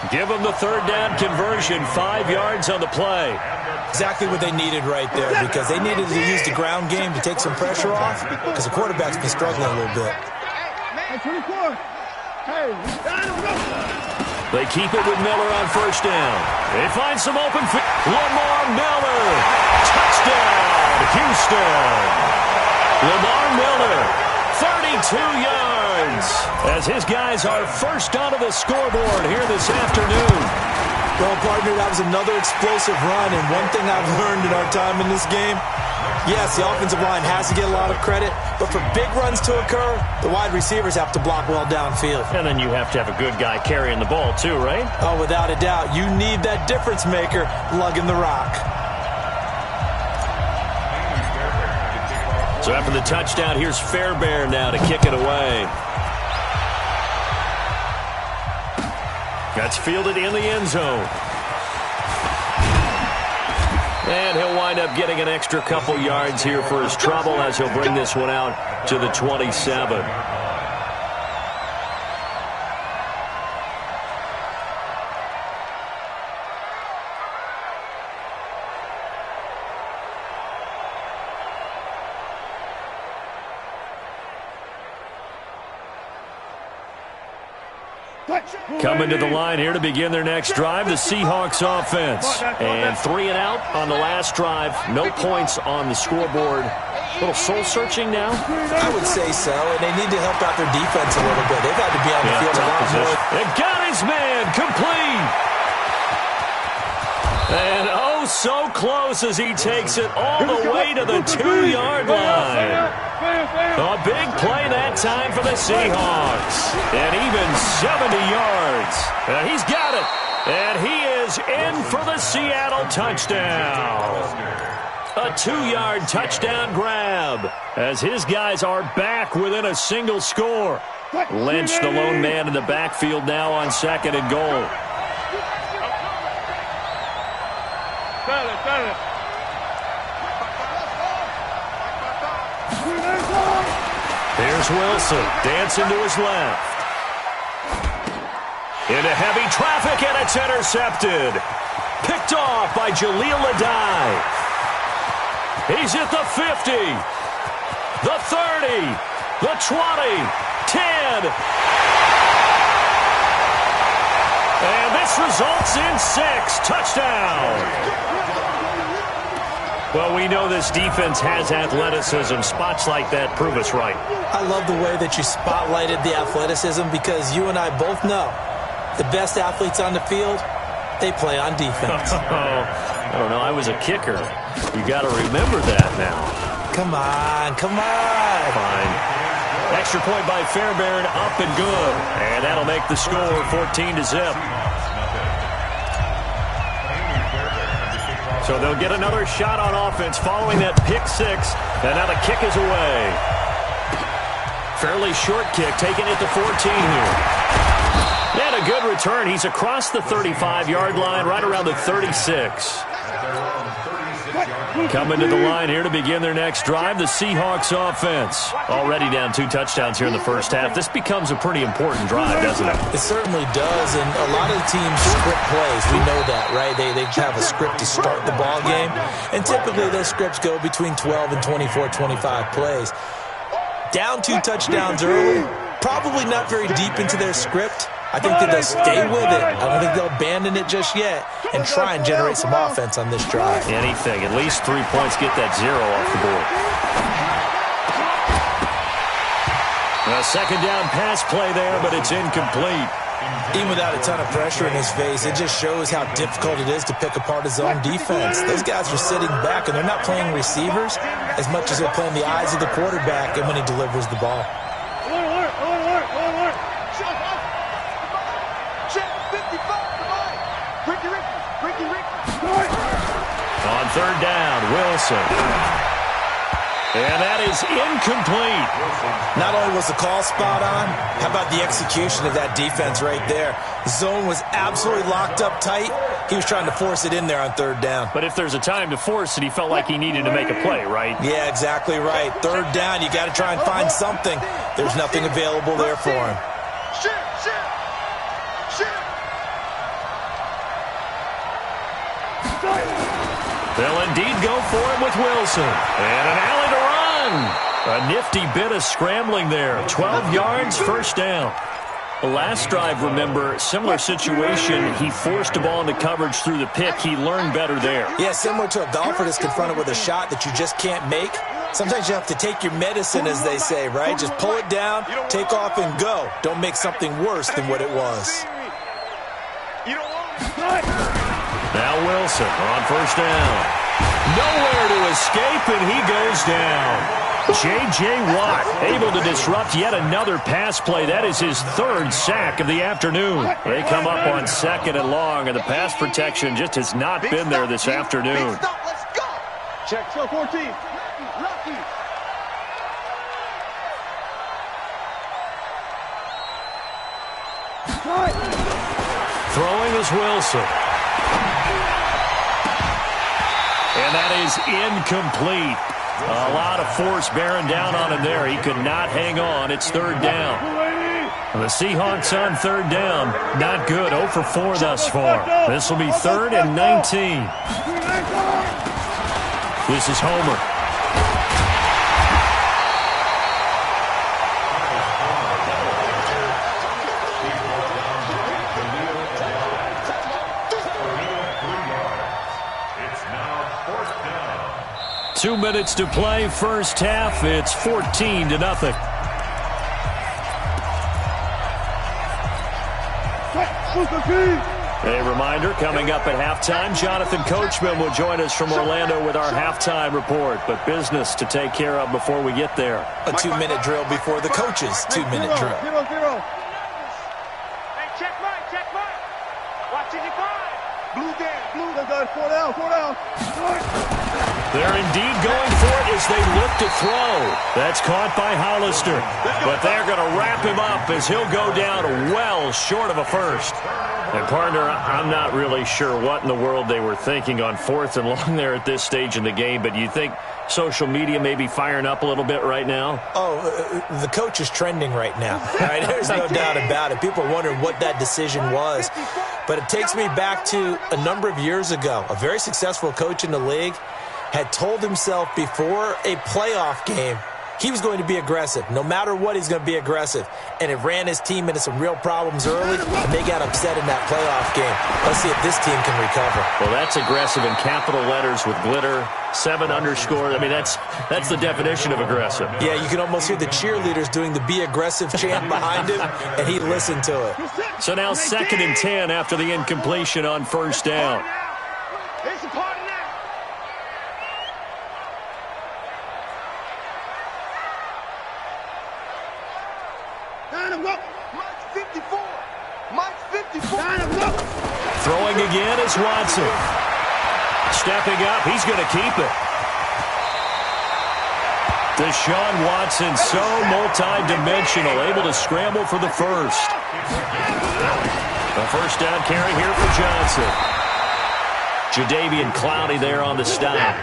Give them the 3rd down conversion. 5 yards on the play. Exactly what they needed right there, because they needed to use the ground game to take some pressure off, because the quarterback's been struggling a little bit. They keep it with Miller on 1st down. They find some open field. Lamar Miller. Touchdown, Houston. Lamar Miller, 32 yards, as his guys are first onto the scoreboard here this afternoon. Well, partner, that was another explosive run, and one thing I've learned in our time in this game, yes, the offensive line has to get a lot of credit, but for big runs to occur, the wide receivers have to block well downfield. And then you have to have a good guy carrying the ball too, right? Oh, without a doubt. You need that difference maker lugging the rock. So after the touchdown, here's Fairbairn now to kick it away. That's fielded in the end zone. And he'll wind up getting an extra couple yards here for his trouble as he'll bring this one out to the 27. Coming to the line here to begin their next drive, the Seahawks offense. And 3 and out on the last drive. No points on the scoreboard. A little soul-searching now? I would say so, and they need to help out their defense a little bit. They've had to be on the field a lot more. And got his man, complete. And oh, so close as he takes it all the way to the 2-yard line. A big play that time for the Seahawks. And even 70 yards. And he's got it. And he is in for the Seattle touchdown. A 2-yard touchdown grab as his guys are back within a single score. Lynch, the lone man in the backfield now on 2nd and goal. Here's Wilson, dancing to his left. Into heavy traffic, and it's intercepted. Picked off by Jaleel Adai. He's at the 50, the 30, the 20, 10. And this results in 6. Touchdown. Well, we know this defense has athleticism. Spots like that prove us right. I love the way that you spotlighted the athleticism because you and I both know the best athletes on the field, they play on defense. I don't know. I was a kicker. You got to remember that now. Come on, come on. Fine. Extra point by Fairbairn, up and good. And that'll make the score 14-0. So they'll get another shot on offense following that pick six. And now the kick is away. Fairly short kick, taking it to 14 here. And a good return. He's across the 35-yard line, right around the 36. Coming to the line here to begin their next drive, the Seahawks offense. Already down 2 touchdowns here in the first half. This becomes a pretty important drive, doesn't it? It certainly does, and a lot of the teams script plays. We know that, right? They have a script to start the ball game, and typically those scripts go between 12 and 24, 25 plays. Down 2 touchdowns early, probably not very deep into their script. I think that they'll stay with it. I don't think they'll abandon it just yet and try and generate some offense on this drive. Anything. At least 3 points, get that 0 off the board. A second down pass play there, but it's incomplete. Even without a ton of pressure in his face, it just shows how difficult it is to pick apart his own defense. Those guys are sitting back, and they're not playing receivers as much as they're playing the eyes of the quarterback and when he delivers the ball. On third down, Wilson. And that is incomplete. Not only was the call spot on, how about the execution of that defense right there? The zone was absolutely locked up tight. He was trying to force it in there on third down. But if there's a time to force it, he felt like he needed to make a play, right? Yeah, exactly right. Third down, you got to try and find something. There's nothing available there for him. They'll indeed go for him with Wilson. And an alley to run. A nifty bit of scrambling there. 12 yards, first down. The last drive, remember, similar situation. He forced the ball into coverage through the pick. He learned better there. Yeah, similar to a golfer that's confronted with a shot that you just can't make. Sometimes you have to take your medicine, as they say, right? Just pull it down, take off, and go. Don't make something worse than what it was. Now Wilson on first down. Nowhere to escape, and he goes down. J.J. Watt able to disrupt yet another pass play. That is his 3rd sack of the afternoon. They come up on 2nd and long, and the pass protection just has not been there this afternoon. Check, 14. Throwing is Wilson. And that is incomplete. A lot of force bearing down on him there. He could not hang on. It's 3rd down. The Seahawks on 3rd down. Not good. 0 for 4 thus far. This will be 3rd and 19. This is Homer. It's now 4th down. 2 minutes to play, first half. It's 14-0. A reminder, coming up at halftime, Jonathan Coachman will join us from Orlando with our halftime report. But business to take care of before we get there. A 2-minute drill before the coach's 2-minute drill. 0-0. Hey, check Mike. Watch it, 5. Blue down, blue. They got 4 down, 4 down. They're indeed going for it as they look to throw. That's caught by Hollister. But they're going to wrap him up as he'll go down well short of a first. And, partner, I'm not really sure what in the world they were thinking on 4th and long there at this stage in the game, but you think social media may be firing up a little bit right now? Oh, the coach is trending right now. Right? There's no doubt about it. People are wondering what that decision was. But it takes me back to a number of years ago. A very successful coach in the league had told himself before a playoff game he was going to be aggressive. No matter what, he's going to be aggressive. And it ran his team into some real problems early, and they got upset in that playoff game. Let's see if this team can recover. Well, that's aggressive in capital letters with glitter, 7 underscore. I mean, that's the definition of aggressive. Yeah, you can almost hear the cheerleaders doing the be aggressive chant behind him, and he listened to it. So now 2nd and 10 after the incompletion on first down. It's a party now. Mike's 54. Mike's 54. Throwing again is Watson. Stepping up, he's going to keep it. Deshaun Watson, so multi-dimensional, able to scramble for the first. A first down carry here for Johnson. Jadeveon Clowney there on the stop.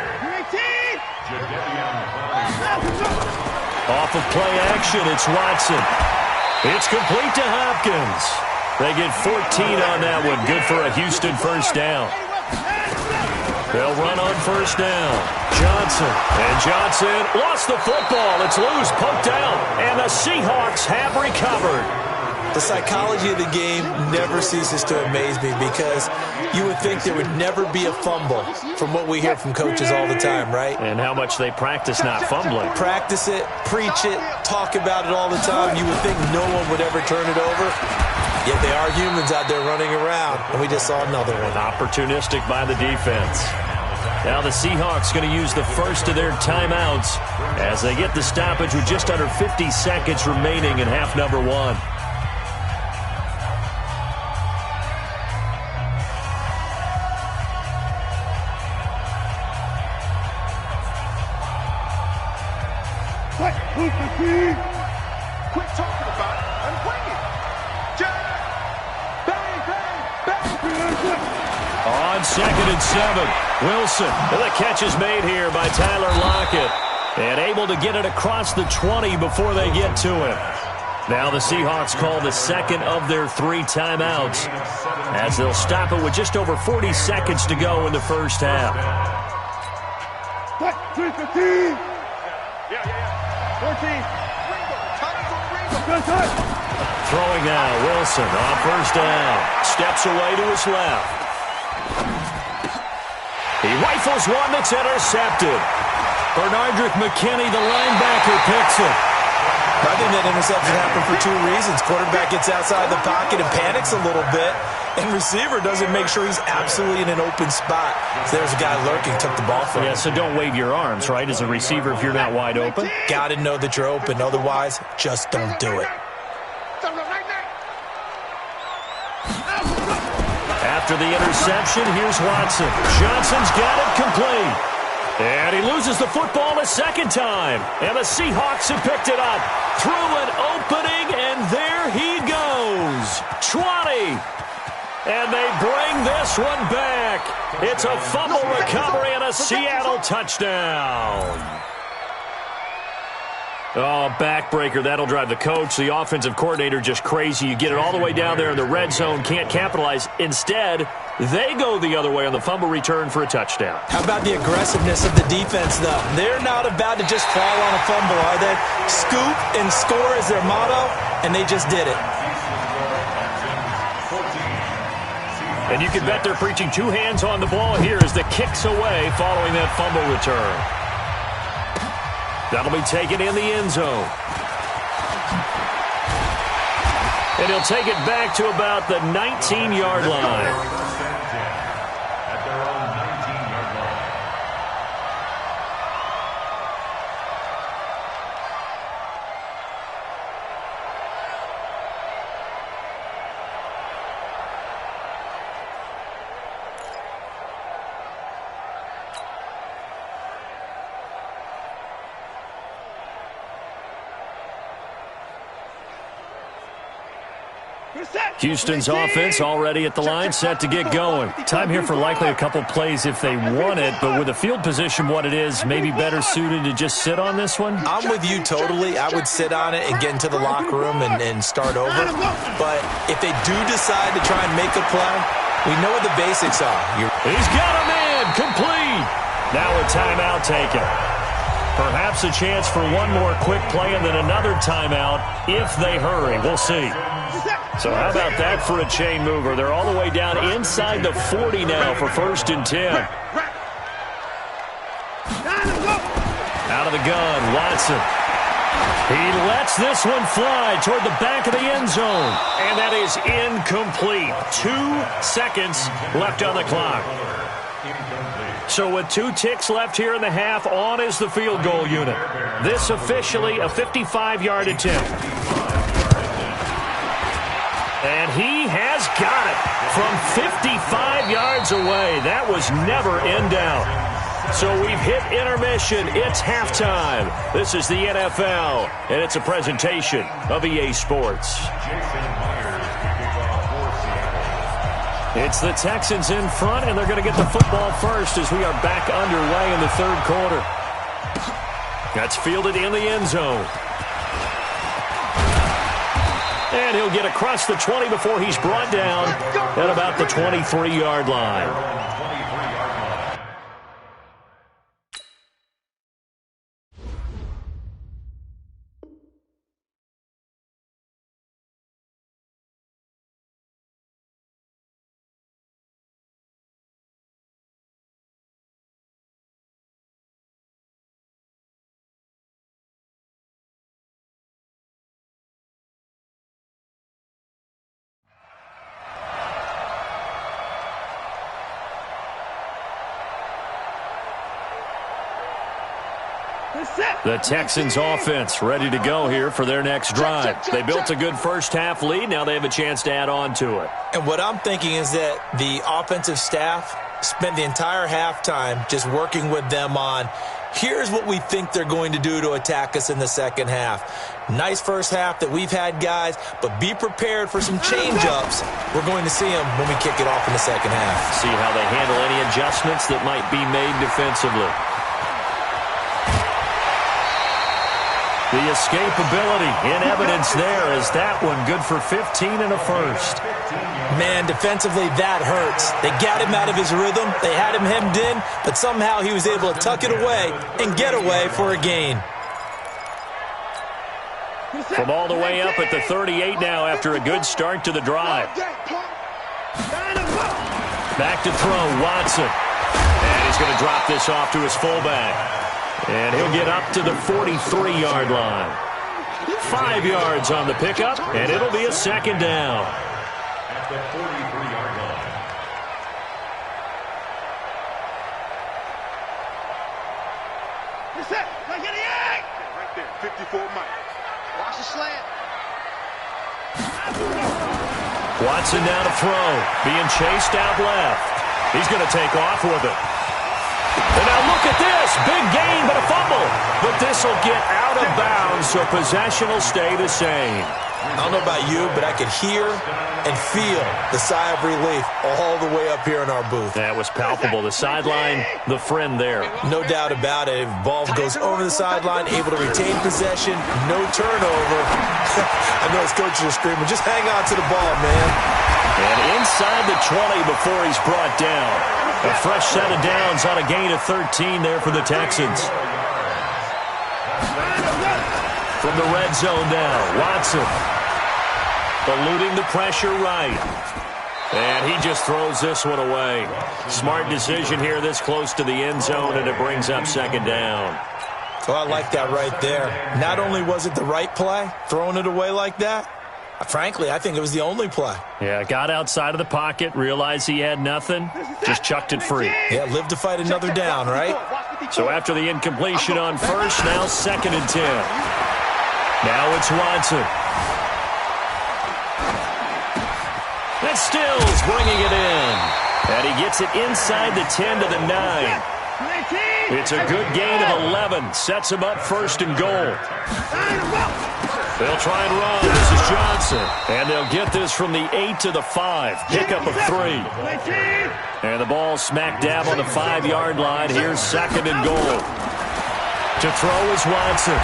Off of play action, it's Watson. It's complete to Hopkins. They get 14 on that one. Good for a Houston first down. They'll run on first down. Johnson. And Johnson lost the football. It's loose, poked out. And the Seahawks have recovered. The psychology of the game never ceases to amaze me because you would think there would never be a fumble from what we hear from coaches all the time, right? And how much they practice not fumbling. Practice it, preach it, talk about it all the time. You would think no one would ever turn it over. Yet they are humans out there running around, and we just saw another one. Opportunistic by the defense. Now the Seahawks going to use the first of their timeouts as they get the stoppage with just under 50 seconds remaining in half number 1. Quit talking about it and bring it. Jack. Bang, bang, bang. On 2nd and 7, Wilson. And the catch is made here by Tyler Lockett. And able to get it across the 20 before they get to him. Now the Seahawks call the second of their 3 timeouts as they'll stop it with just over 40 seconds to go in the first half. 3-15. Yeah. 14. Throwing now, Wilson on first down. Steps away to his left. He rifles one that's intercepted. Bernardrick McKinney, the linebacker, picks it. I think that interception happened for 2 reasons. Quarterback gets outside the pocket and panics a little bit, and receiver doesn't make sure he's absolutely in an open spot. So there's a guy lurking, took the ball from him. Yeah, so don't wave your arms, right, as a receiver if you're not wide open. Got to know that you're open. Otherwise, just don't do it. After the interception, here's Watson. Johnson's got it complete. And he loses the football a second time. And the Seahawks have picked it up. Through an opening, and there he goes. 20. And they bring this one back. It's a fumble recovery and a Seattle touchdown. Oh, backbreaker. That'll drive the coach, the offensive coordinator, just crazy. You get it all the way down there in the red zone, can't capitalize. Instead, they go the other way on the fumble return for a touchdown. How about the aggressiveness of the defense, though? They're not about to just fall on a fumble, are they? Scoop and score is their motto, and they just did it. And you can bet they're preaching 2 hands on the ball here as the kick's away following that fumble return. That'll be taken in the end zone. And he'll take it back to about the 19-yard line. At their own 19-yard line. Houston's offense already at the line, set to get going. Time here for likely a couple plays if they want it, but with the field position what it is, maybe better suited to just sit on this one? I'm with you totally. I would sit on it and get into the locker room and start over. But if they do decide to try and make a play, we know what the basics are. He's got him in, complete. Now a timeout taken. Perhaps a chance for one more quick play and then another timeout if they hurry. We'll see. So how about that for a chain mover? They're all the way down inside the 40 now for 1st and 10. Out of the gun, Watson. He lets this one fly toward the back of the end zone. And that is incomplete. 2 seconds left on the clock. So with 2 ticks left here in the half, on is the field goal unit. This officially a 55-yard attempt. And he has got it from 55 yards away. That was never in doubt. So we've hit intermission. It's halftime. This is the NFL, and it's a presentation of EA Sports. It's the Texans in front, and they're going to get the football first as we are back underway in the 3rd quarter. That's fielded in the end zone. And he'll get across the 20 before he's brought down at about the 23-yard line. The Texans offense ready to go here for their next drive. They built a good first-half lead. Now they have a chance to add on to it. And what I'm thinking is that the offensive staff spent the entire halftime just working with them on, here's what we think they're going to do to attack us in the second half. Nice first half that we've had, guys, but be prepared for some change-ups. We're going to see them when we kick it off in the second half. See how they handle any adjustments that might be made defensively. The escapability in evidence there is that one good for 15 and a first. Man, defensively, that hurts. They got him out of his rhythm. They had him hemmed in, but somehow he was able to tuck it away and get away for a gain. From all the way up at the 38 now after a good start to the drive. Back to throw, Watson. And he's going to drop this off to his fullback. And he'll get up to the 43-yard line. 5 yards on the pickup, and it'll be a second down. At the 43-yard line. Right there, 54 Mike. Watch the slant. Watson now to throw. Being chased out left. He's going to take off with it. And now look at this. Big gain, but a fumble. But this will get out of bounds, so possession will stay the same. I don't know about you, but I could hear and feel the sigh of relief all the way up here in our booth. That was palpable. The sideline, the friend there. No doubt about it. Ball goes over the sideline, able to retain possession, no turnover. I know his coaches are screaming, just hang on to the ball, man. And inside the 20 before he's brought down. A fresh set of downs on a gain of 13 there for the Texans. From the red zone now, Watson. Eluding the pressure right. And he just throws this one away. Smart decision here this close to the end zone, and it brings up second down. Well, I like that right there. Not only was it the right play, throwing it away like that, frankly, I think it was the only play. Yeah, got outside of the pocket, realized he had nothing, just chucked it free. Yeah, live to fight another down, right? So after the incompletion on first, now 2nd and 10. Now it's Watson. And Stills bringing it in. And he gets it inside the 10 to the 9. It's a good gain of 11. Sets him up 1st and goal. They'll try and run. This is Johnson. And they'll get this from the 8 to the 5. Pickup of 3. And the ball smack dab on the 5-yard line. Here's 2nd and goal. To throw is Watson.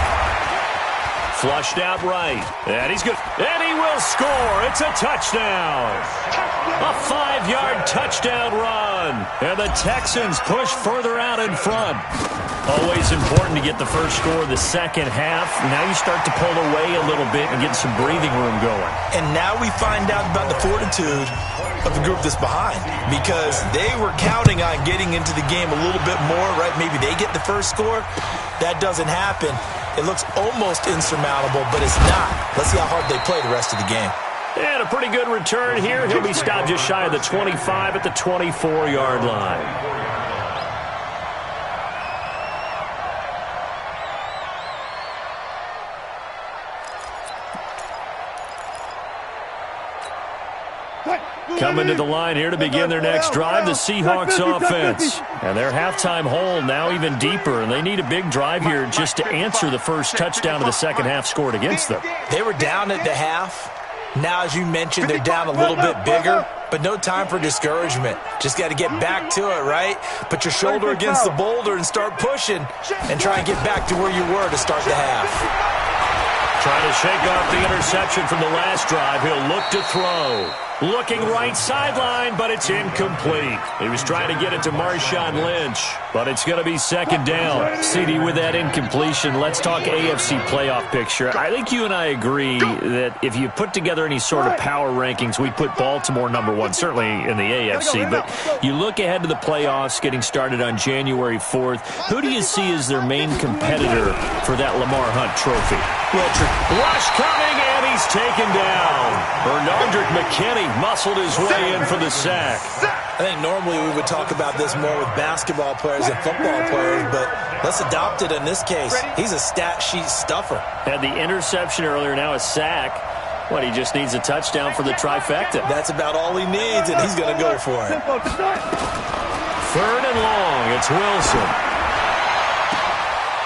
Flushed out right. And he's good. And he will score. It's a touchdown. A 5-yard touchdown run. And the Texans push further out in front. Always important to get the first score of the second half. Now you start to pull away a little bit and get some breathing room going. And now we find out about the fortitude of the group that's behind, because they were counting on getting into the game a little bit more, right? Maybe they get the first score. That doesn't happen. It looks almost insurmountable, but it's not. Let's see how hard they play the rest of the game. And a pretty good return here. He'll be stopped just shy of the 25 at the 24-yard line. Coming to the line here to begin their next drive, the Seahawks offense. And their halftime hole now even deeper, and they need a big drive here just to answer the first touchdown of the second half scored against them. They were down at the half. Now, as you mentioned, they're down a little bit bigger, but no time for discouragement. Just got to get back to it, right? Put your shoulder against the boulder and start pushing and try and get back to where you were to start the half. Trying to shake off the interception from the last drive. He'll look to throw. Looking right sideline, but it's incomplete. He was trying to get it to Marshawn Lynch, but it's going to be second down. CD, with that incompletion, let's talk AFC playoff picture. I think you and I agree that if you put together any sort of power rankings, we put Baltimore #1, certainly in the AFC. But you look ahead to the playoffs getting started on January 4th. Who do you see as their main competitor for that Lamar Hunt trophy? Rush coming, and he's taken down. Bernardrick McKinney muscled his way in for the sack. I think normally we would talk about this more with basketball players and football players, but let's adopt it in this case. He's a stat sheet stuffer. Had the interception earlier, now a sack. What, he just needs a touchdown for the trifecta. That's about all he needs, and he's going to go for it. 3rd and long, it's Wilson.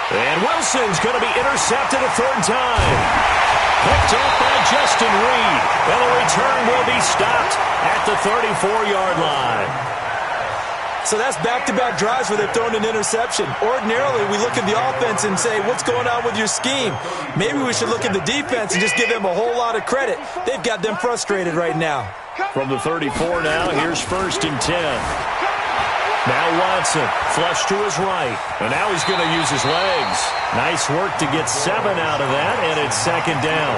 And Wilson's going to be intercepted a third time. Picked up by Justin Reed. And the return will be stopped at the 34-yard line. So that's back-to-back drives where they've thrown an interception. Ordinarily, we look at the offense and say, what's going on with your scheme? Maybe we should look at the defense and just give them a whole lot of credit. They've got them frustrated right now. From the 34 now, here's 1st and 10. Now Watson, flush to his right, and now he's going to use his legs. Nice work to get 7 out of that, and it's second down.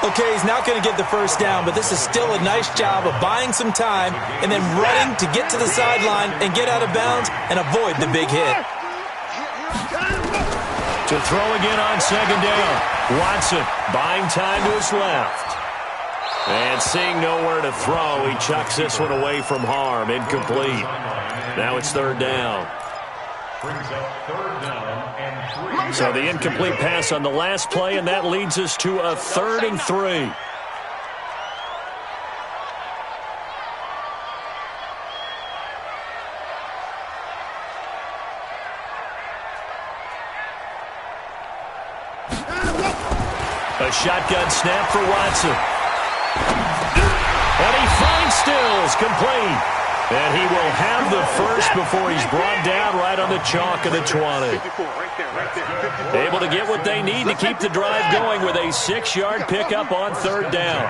Okay, he's not going to get the first down, but this is still a nice job of buying some time and then running to get to the sideline and get out of bounds and avoid the big hit. To throw again on second down. Watson buying time to his left. And seeing nowhere to throw, he chucks this one away from harm. Incomplete. Now it's 3rd down. So the incomplete pass on the last play, and that leads us to a 3rd and 3. A shotgun snap for Watson. And he finds Stills, complete. And he will have the first before he's brought down right on the chalk of the 20. Able to get what they need to keep the drive going with a 6-yard pickup on 3rd down.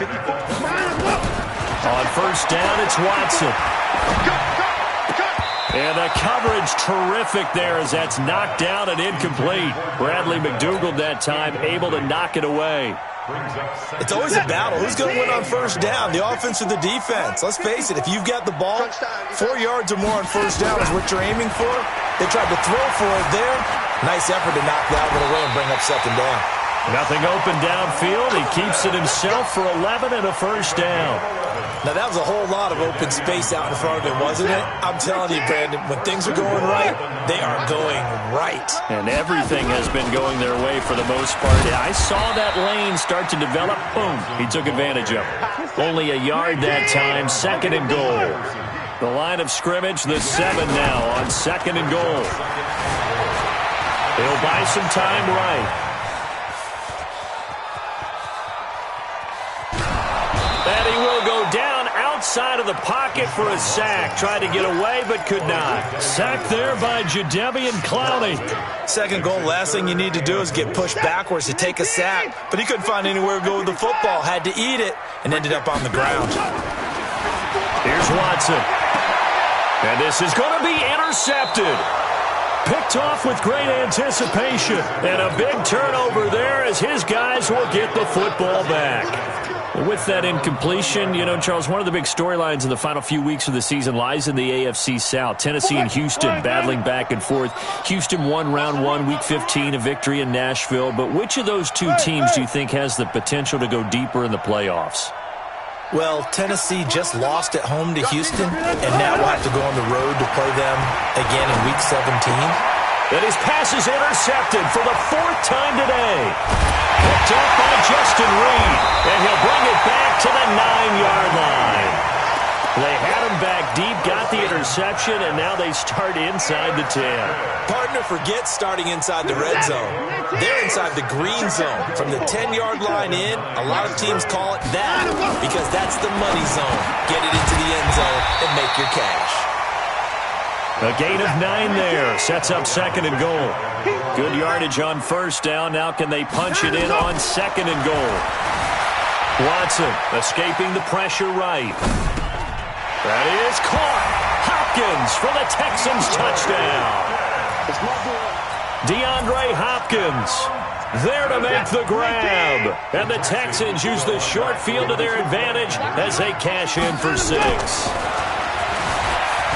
On 1st down, it's Watson. And the coverage terrific there as that's knocked down and incomplete. Bradley McDougald that time able to knock it away. It's always a battle. Who's going to win on 1st down, the offense or the defense? Let's face it, if you've got the ball, 4 yards or more on 1st down is what you're aiming for. They tried to throw for it there. Nice effort to knock that one away and bring up 2nd down. Nothing open downfield. He keeps it himself for 11 and a 1st down. Now, that was a whole lot of open space out in front of him, wasn't it? I'm telling you, Brandon, when things are going right, they are going right. And everything has been going their way for the most part. I saw that lane start to develop. Boom. He took advantage of it. Only a yard that time. 2nd and goal. The line of scrimmage, the 7 now on 2nd and goal. He'll buy some time right. And he will go down outside of the pocket for a sack. Tried to get away, but could not. Sacked there by Jadeveon Clowney. Second goal, last thing you need to do is get pushed backwards to take a sack. But he couldn't find anywhere to go with the football. Had to eat it and ended up on the ground. Here's Watson. And this is going to be intercepted. Picked off with great anticipation. And a big turnover there as his guys will get the football back. With that incompletion, you know, Charles, one of the big storylines in the final few weeks of the season lies in the AFC South. Tennessee and Houston battling back and forth. Houston won round 1, week 15, a victory in Nashville. But which of those two teams do you think has the potential to go deeper in the playoffs? Well, Tennessee just lost at home to Houston, and now we'll have to go on the road to play them again in week 17. And his pass is intercepted for the 4th time today. Picked up by Justin Reed, and he'll bring it back to the 9-yard line. They had him back deep, got the interception, and now they start inside the 10. Partner, forget starting inside the red zone. They're inside the green zone. From the 10-yard line in, a lot of teams call it that because that's the money zone. Get it into the end zone and make your cash. A gain of 9 there. Sets up 2nd and goal. Good yardage on 1st down. Now can they punch it in on 2nd and goal? Watson escaping the pressure right. That is caught. Hopkins for the Texans touchdown. DeAndre Hopkins there to make the grab. And the Texans use the short field to their advantage as they cash in for 6.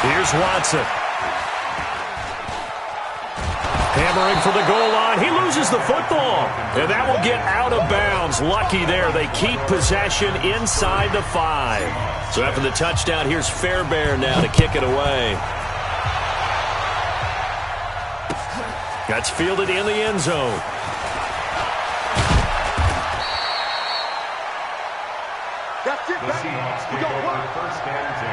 Here's Watson. Hammering for the goal line. He loses the football. And that will get out of bounds. Lucky there. They keep possession inside the 5. So after the touchdown, here's Fairbairn now to kick it away. That's fielded in the end zone. That's it, The Seahawks take over 1st and 10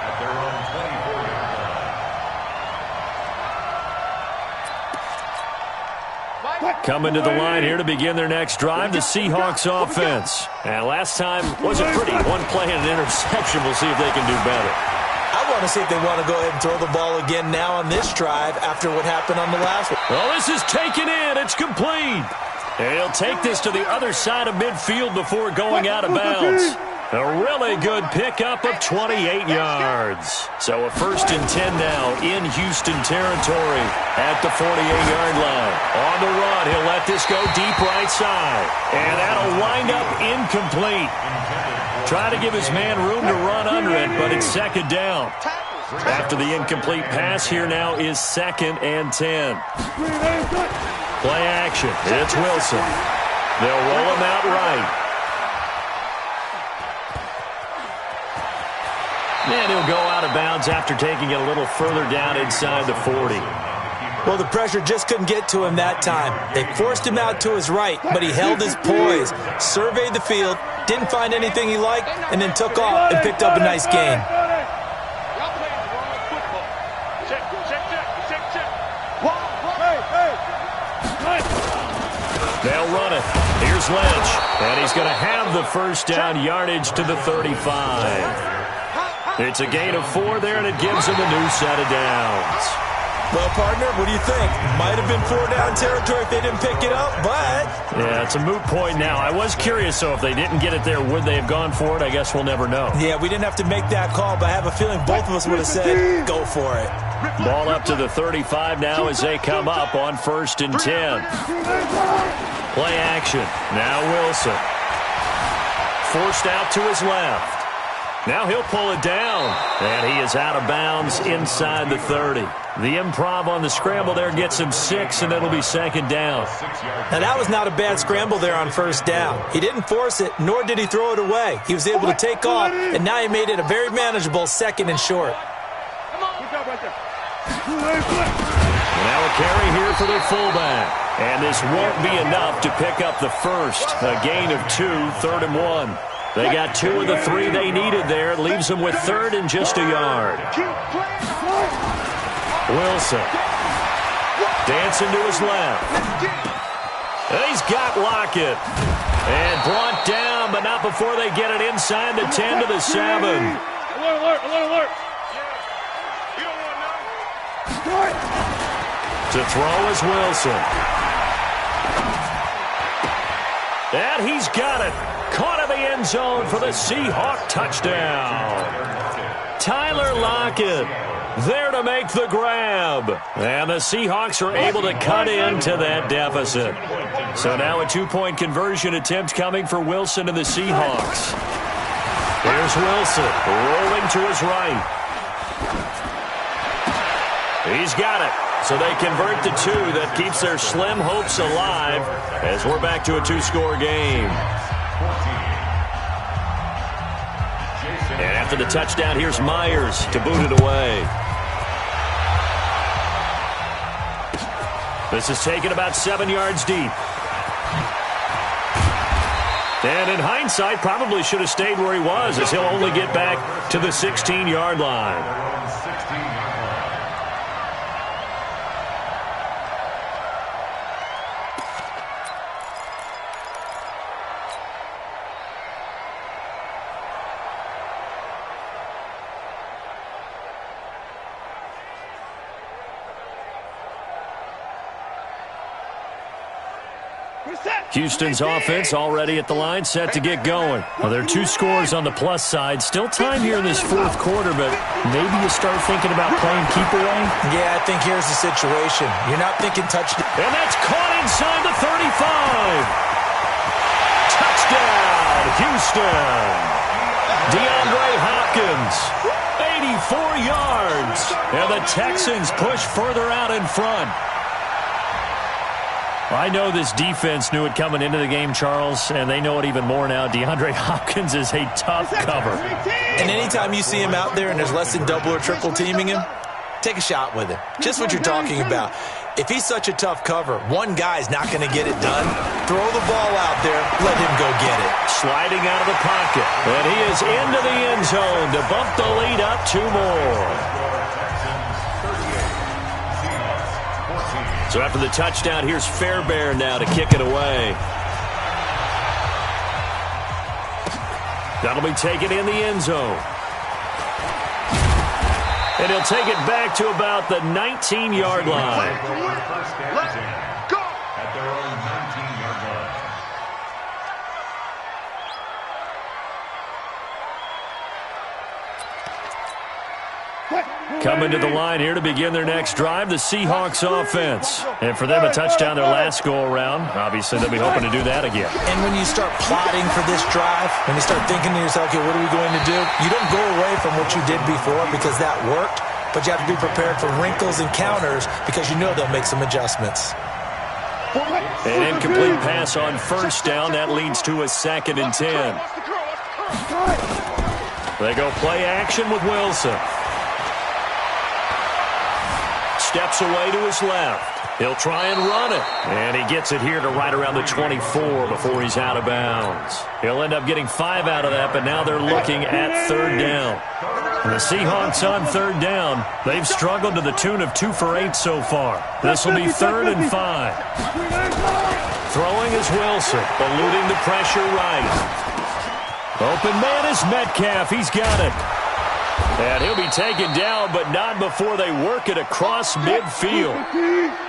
at their own 24-yard line. Coming to the line here to begin their next drive, the Seahawks offense. And last time wasn't pretty. One play and an interception. We'll see if they can do better. I want to see if they want to go ahead and throw the ball again now on this drive after what happened on the last one. Well, this is taken in. It's complete. And he'll take this to the other side of midfield before going out of bounds. A really good pickup of 28 yards. So a 1st and 10 now in Houston territory at the 48-yard line. On the run, he'll let this go deep right side. And that'll wind up incomplete. Try to give his man room to run under it, but it's 2nd down. After the incomplete pass, here now is 2nd and 10. Play action. It's Wilson. They'll roll him out right. And he'll go out of bounds after taking it a little further down inside the 40. Well, the pressure just couldn't get to him that time. They forced him out to his right, but he held his poise, surveyed the field, didn't find anything he liked, and then took off and picked up a nice gain. They'll run it. Here's Lynch. And he's going to have the 1st down yardage to the 35. It's a gain of 4 there, and it gives him a new set of downs. Well, partner, what do you think? Might have been 4-down territory if they didn't pick it up, but... Yeah, it's a moot point now. I was curious, so if they didn't get it there, would they have gone for it? I guess we'll never know. Yeah, we didn't have to make that call, but I have a feeling both of us would have said, go for it. Ball up to the 35 now as they come up on 1st and 10. Play action. Now Wilson. Forced out to his left. Now he'll pull it down, and he is out of bounds inside the 30. The improv on the scramble there gets him 6, and it'll be 2nd down. Now, that was not a bad scramble there on 1st down. He didn't force it, nor did he throw it away. He was able to take off, and now he made it a very manageable 2nd and short. Now a carry here for the fullback. And this won't be enough to pick up the 1st. A gain of 2, 3rd and 1. They got 2 of the 3 they needed there. It leaves them with 3rd and just a yard. Wilson. Dancing to his left. And he's got Lockett. And brought down, but not before they get it inside the 10 to the 7. Alert, alert. To throw is Wilson. And he's got it. Caught in the end zone for the Seahawk touchdown. Tyler Lockett there to make the grab. And the Seahawks are able to cut into that deficit. So now a 2-point conversion attempt coming for Wilson and the Seahawks. Here's Wilson rolling to his right. He's got it. So they convert the 2. That keeps their slim hopes alive as we're back to a 2-score game. And after the touchdown, here's Myers to boot it away. This is taken about 7 yards deep. And in hindsight, probably should have stayed where he was, as he'll only get back to the 16-yard line. Houston's offense already at the line, set to get going. Well, there are 2 scores on the plus side. Still time here in this 4th quarter, but maybe you start thinking about playing keep away? Yeah, I think here's the situation. You're not thinking touchdown. And that's caught inside the 35. Touchdown, Houston. DeAndre Hopkins, 84 yards. And the Texans push further out in front. I know this defense knew it coming into the game, Charles, and they know it even more now. DeAndre Hopkins is a tough cover. And anytime you see him out there and there's less than double or triple teaming him, take a shot with him. Just what you're talking about. If he's such a tough cover, one guy's not going to get it done. Throw the ball out there. Let him go get it. Sliding out of the pocket. And he is into the end zone to bump the lead up 2 more. So after the touchdown, here's Fairbairn now to kick it away. That'll be taken in the end zone. And he'll take it back to about the 19-yard line. Let's go! At their own 19-yard line. Coming to the line here to begin their next drive, the Seahawks offense. And for them, a touchdown their last go-around. Obviously, they'll be hoping to do that again. And when you start plotting for this drive, when you start thinking to yourself, okay, what are we going to do? You don't go away from what you did before because that worked, but you have to be prepared for wrinkles and counters because you know they'll make some adjustments. An incomplete pass on first down. That leads to a 2nd and 10. They go play action with Wilson. Steps away to his left. He'll try and run it. And he gets it here to right around the 24 before he's out of bounds. He'll end up getting 5 out of that, but now they're looking at 3rd down. And the Seahawks on 3rd down, they've struggled to the tune of 2 for 8 so far. This will be 3rd and 5. Throwing is Wilson, eluding the pressure right. Open man is Metcalf. He's got it. And he'll be taken down, but not before they work it across midfield.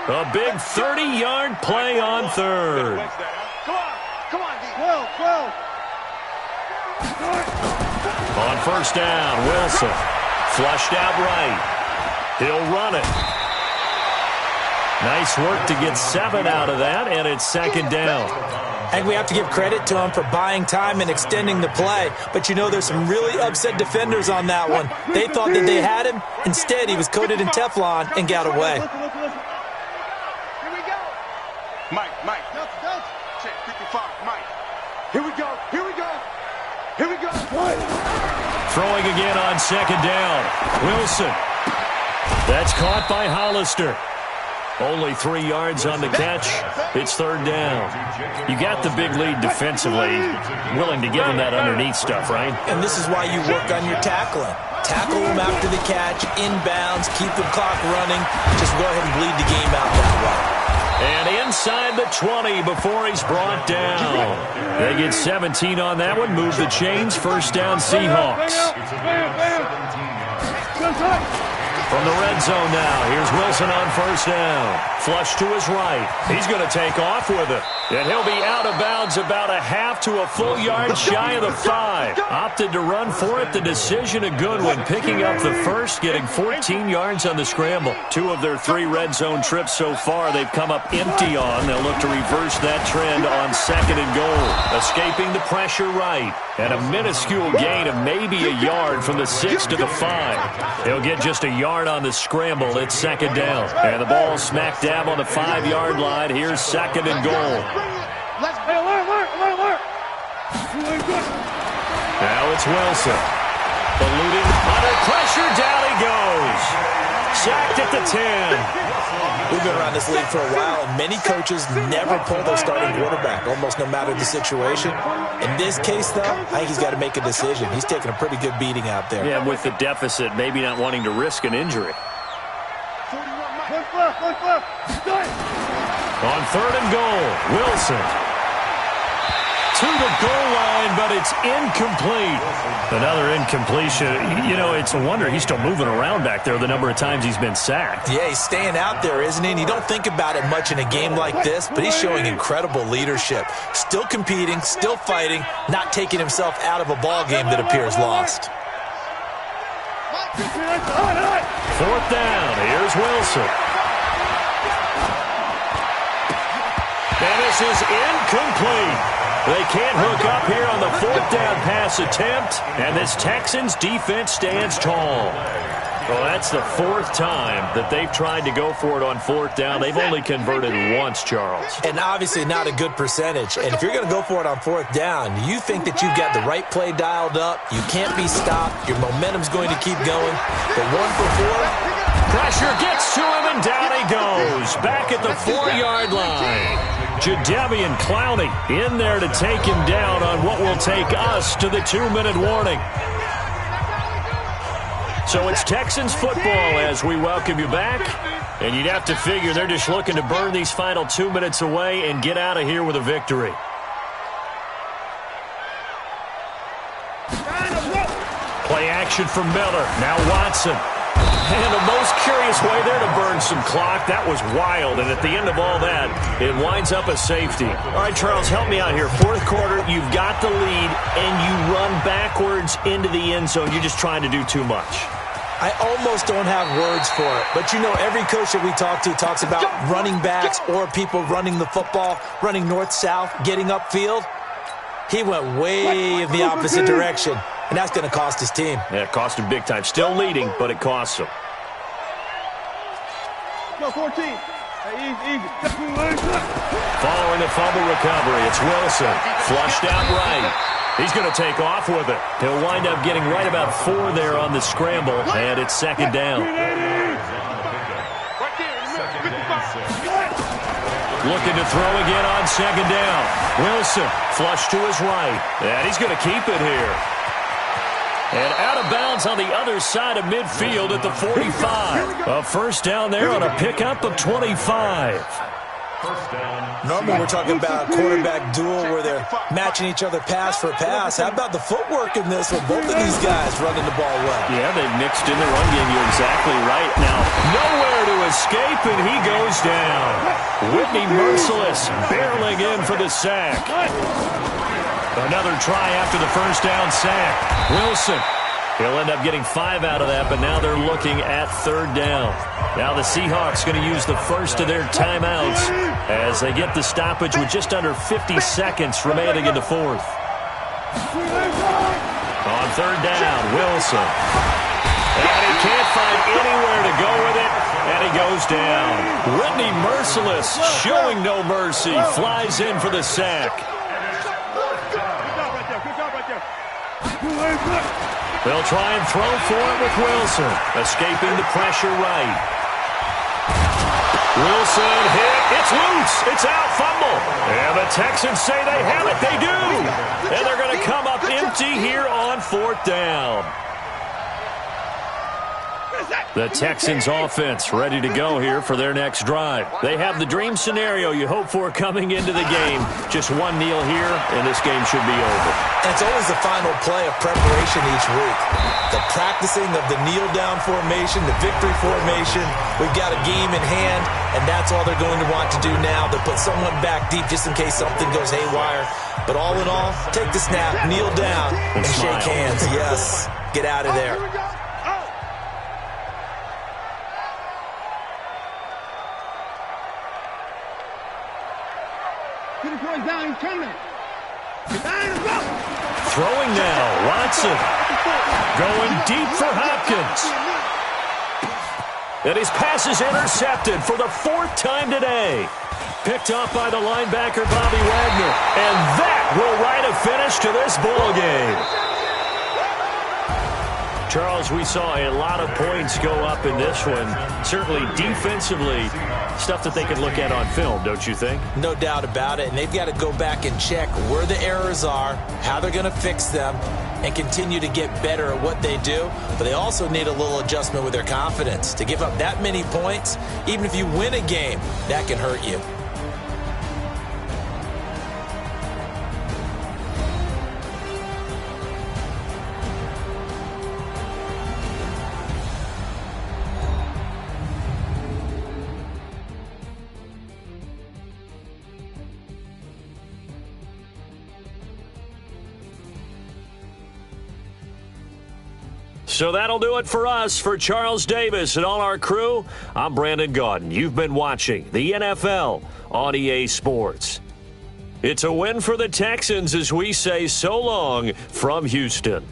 A big 30-yard play on 3rd. Come on, Will. On first down, Wilson. Flushed out right. He'll run it. Nice work to get 7 out of that, and it's 2nd down. And we have to give credit to him for buying time and extending the play. But you know there's some really upset defenders on that one. They thought that they had him. Instead, he was coated in Teflon and got away. Here we go. Mike. Check 55, Mike. Here we go. Throwing again on 2nd down. Wilson. That's caught by Hollister. Only 3 yards on the catch. It's 3rd down. You got the big lead defensively. Willing to give them that underneath stuff, right? And this is why you work on your tackling. Tackle them after the catch, inbounds, keep the clock running. Just go ahead and bleed the game out that way. And inside the 20 before he's brought down. They get 17 on that one. Move the chains. First down, Seahawks. From the red zone now, here's Wilson on first down. Flush to his right. He's going to take off with it. And he'll be out of bounds about a half to a full yard shy of the 5. Opted to run for it. The decision a good one. Picking up the first, getting 14 yards on the scramble. 2 of their 3 red zone trips so far they've come up empty on. They'll look to reverse that trend on second and goal. Escaping the pressure right. And a minuscule gain of maybe a yard from the 6 to the 5. He'll get just a yard on the scramble. It's second down. And the ball smack dab on the 5-yard line. Here's second and goal. Now it's Wilson. Eluding under pressure. Down he goes. Sacked at the 10. We've been around this league for a while, and many coaches never pull their starting quarterback, almost no matter the situation. In this case, though, I think he's got to make a decision. He's taking a pretty good beating out there. Yeah, with the deficit, maybe not wanting to risk an injury. On third and goal, Wilson. To the goal line, but it's incomplete. Another incompletion. You know, it's a wonder he's still moving around back there the number of times he's been sacked. Yeah, he's staying out there, isn't he? And you don't think about it much in a game like this, but he's showing incredible leadership. Still competing, still fighting, not taking himself out of a ball game that appears lost. Fourth down. Here's Wilson. And this is incomplete. They can't hook up here on the fourth down pass attempt, and this Texans defense stands tall. Well, that's the 4th time that they've tried to go for it on fourth down. They've only converted once, Charles. And obviously not a good percentage. And if you're going to go for it on fourth down, you think that you've got the right play dialed up. You can't be stopped. Your momentum's going to keep going. But 1 for 4. Pressure gets to him, and down he goes. Back at the 4-yard line. Jadeveon Clowney in there to take him down on what will take us to the 2-minute warning. So it's Texans football as we welcome you back. And you'd have to figure they're just looking to burn these final 2 minutes away and get out of here with a victory. Play action from Miller. Now Watson. And the most curious way there to burn some clock. That was wild. And at the end of all that, it winds up a safety. All right, Charles, help me out here. 4th quarter, you've got the lead, and you run backwards into the end zone. You're just trying to do too much. I almost don't have words for it. But, you know, every coach that we talk to talks about running backs or people running the football, running north-south, getting upfield. He went way in the opposite direction. And that's going to cost his team. Yeah, it cost him big time. Still leading, but it costs him. Go 14. Hey, easy. Following the fumble recovery, it's Wilson. Flushed out right. He's going to take off with it. He'll wind up getting right about 4 there on the scramble, and it's second down. Looking to throw again on second down. Wilson, flush to his right. And he's going to keep it here. And out of bounds on the other side of midfield at the 45. A first down there on a pickup of 25. Normally we're talking about a quarterback duel where they're matching each other pass for pass. How about the footwork in this with both of these guys running the ball well? Yeah, they've mixed in the run game. You're exactly right. Now, nowhere to escape, and he goes down. Whitney Merciless barreling in for the sack. Another try after the first down sack. Wilson. He'll end up getting 5 out of that, but now they're looking at third down. Now the Seahawks going to use the first of their timeouts as they get the stoppage with just under 50 seconds remaining in the 4th. On third down, Wilson. And he can't find anywhere to go with it, and he goes down. Whitney Merciless, showing no mercy, flies in for the sack. They'll try and throw for it with Wilson. Escaping the pressure right. Wilson hit. It's loose. It's out. Fumble. And the Texans say they have it. They do. And they're going to come up empty here on fourth down. The Texans offense ready to go here for their next drive. They have the dream scenario you hope for coming into the game. Just one kneel here, and this game should be over. And it's always the final play of preparation each week. The practicing of the kneel-down formation, the victory formation. We've got a game in hand, and that's all they're going to want to do now. They'll put someone back deep just in case something goes haywire. But all in all, take the snap, kneel down, and shake hands. Yes, get out of there. Throwing now, Watson. Going deep for Hopkins. And his pass is intercepted for the 4th time today. Picked off by the linebacker, Bobby Wagner. And that will write a finish to this ball game. Charles, we saw a lot of points go up in this one. Certainly defensively, stuff that they can look at on film, don't you think? No doubt about it. And they've got to go back and check where the errors are, how they're going to fix them, and continue to get better at what they do. But they also need a little adjustment with their confidence. To give up that many points, even if you win a game, that can hurt you. So that'll do it for us. For Charles Davis and all our crew, I'm Brandon Gaudin. You've been watching the NFL on EA Sports. It's a win for the Texans as we say so long from Houston.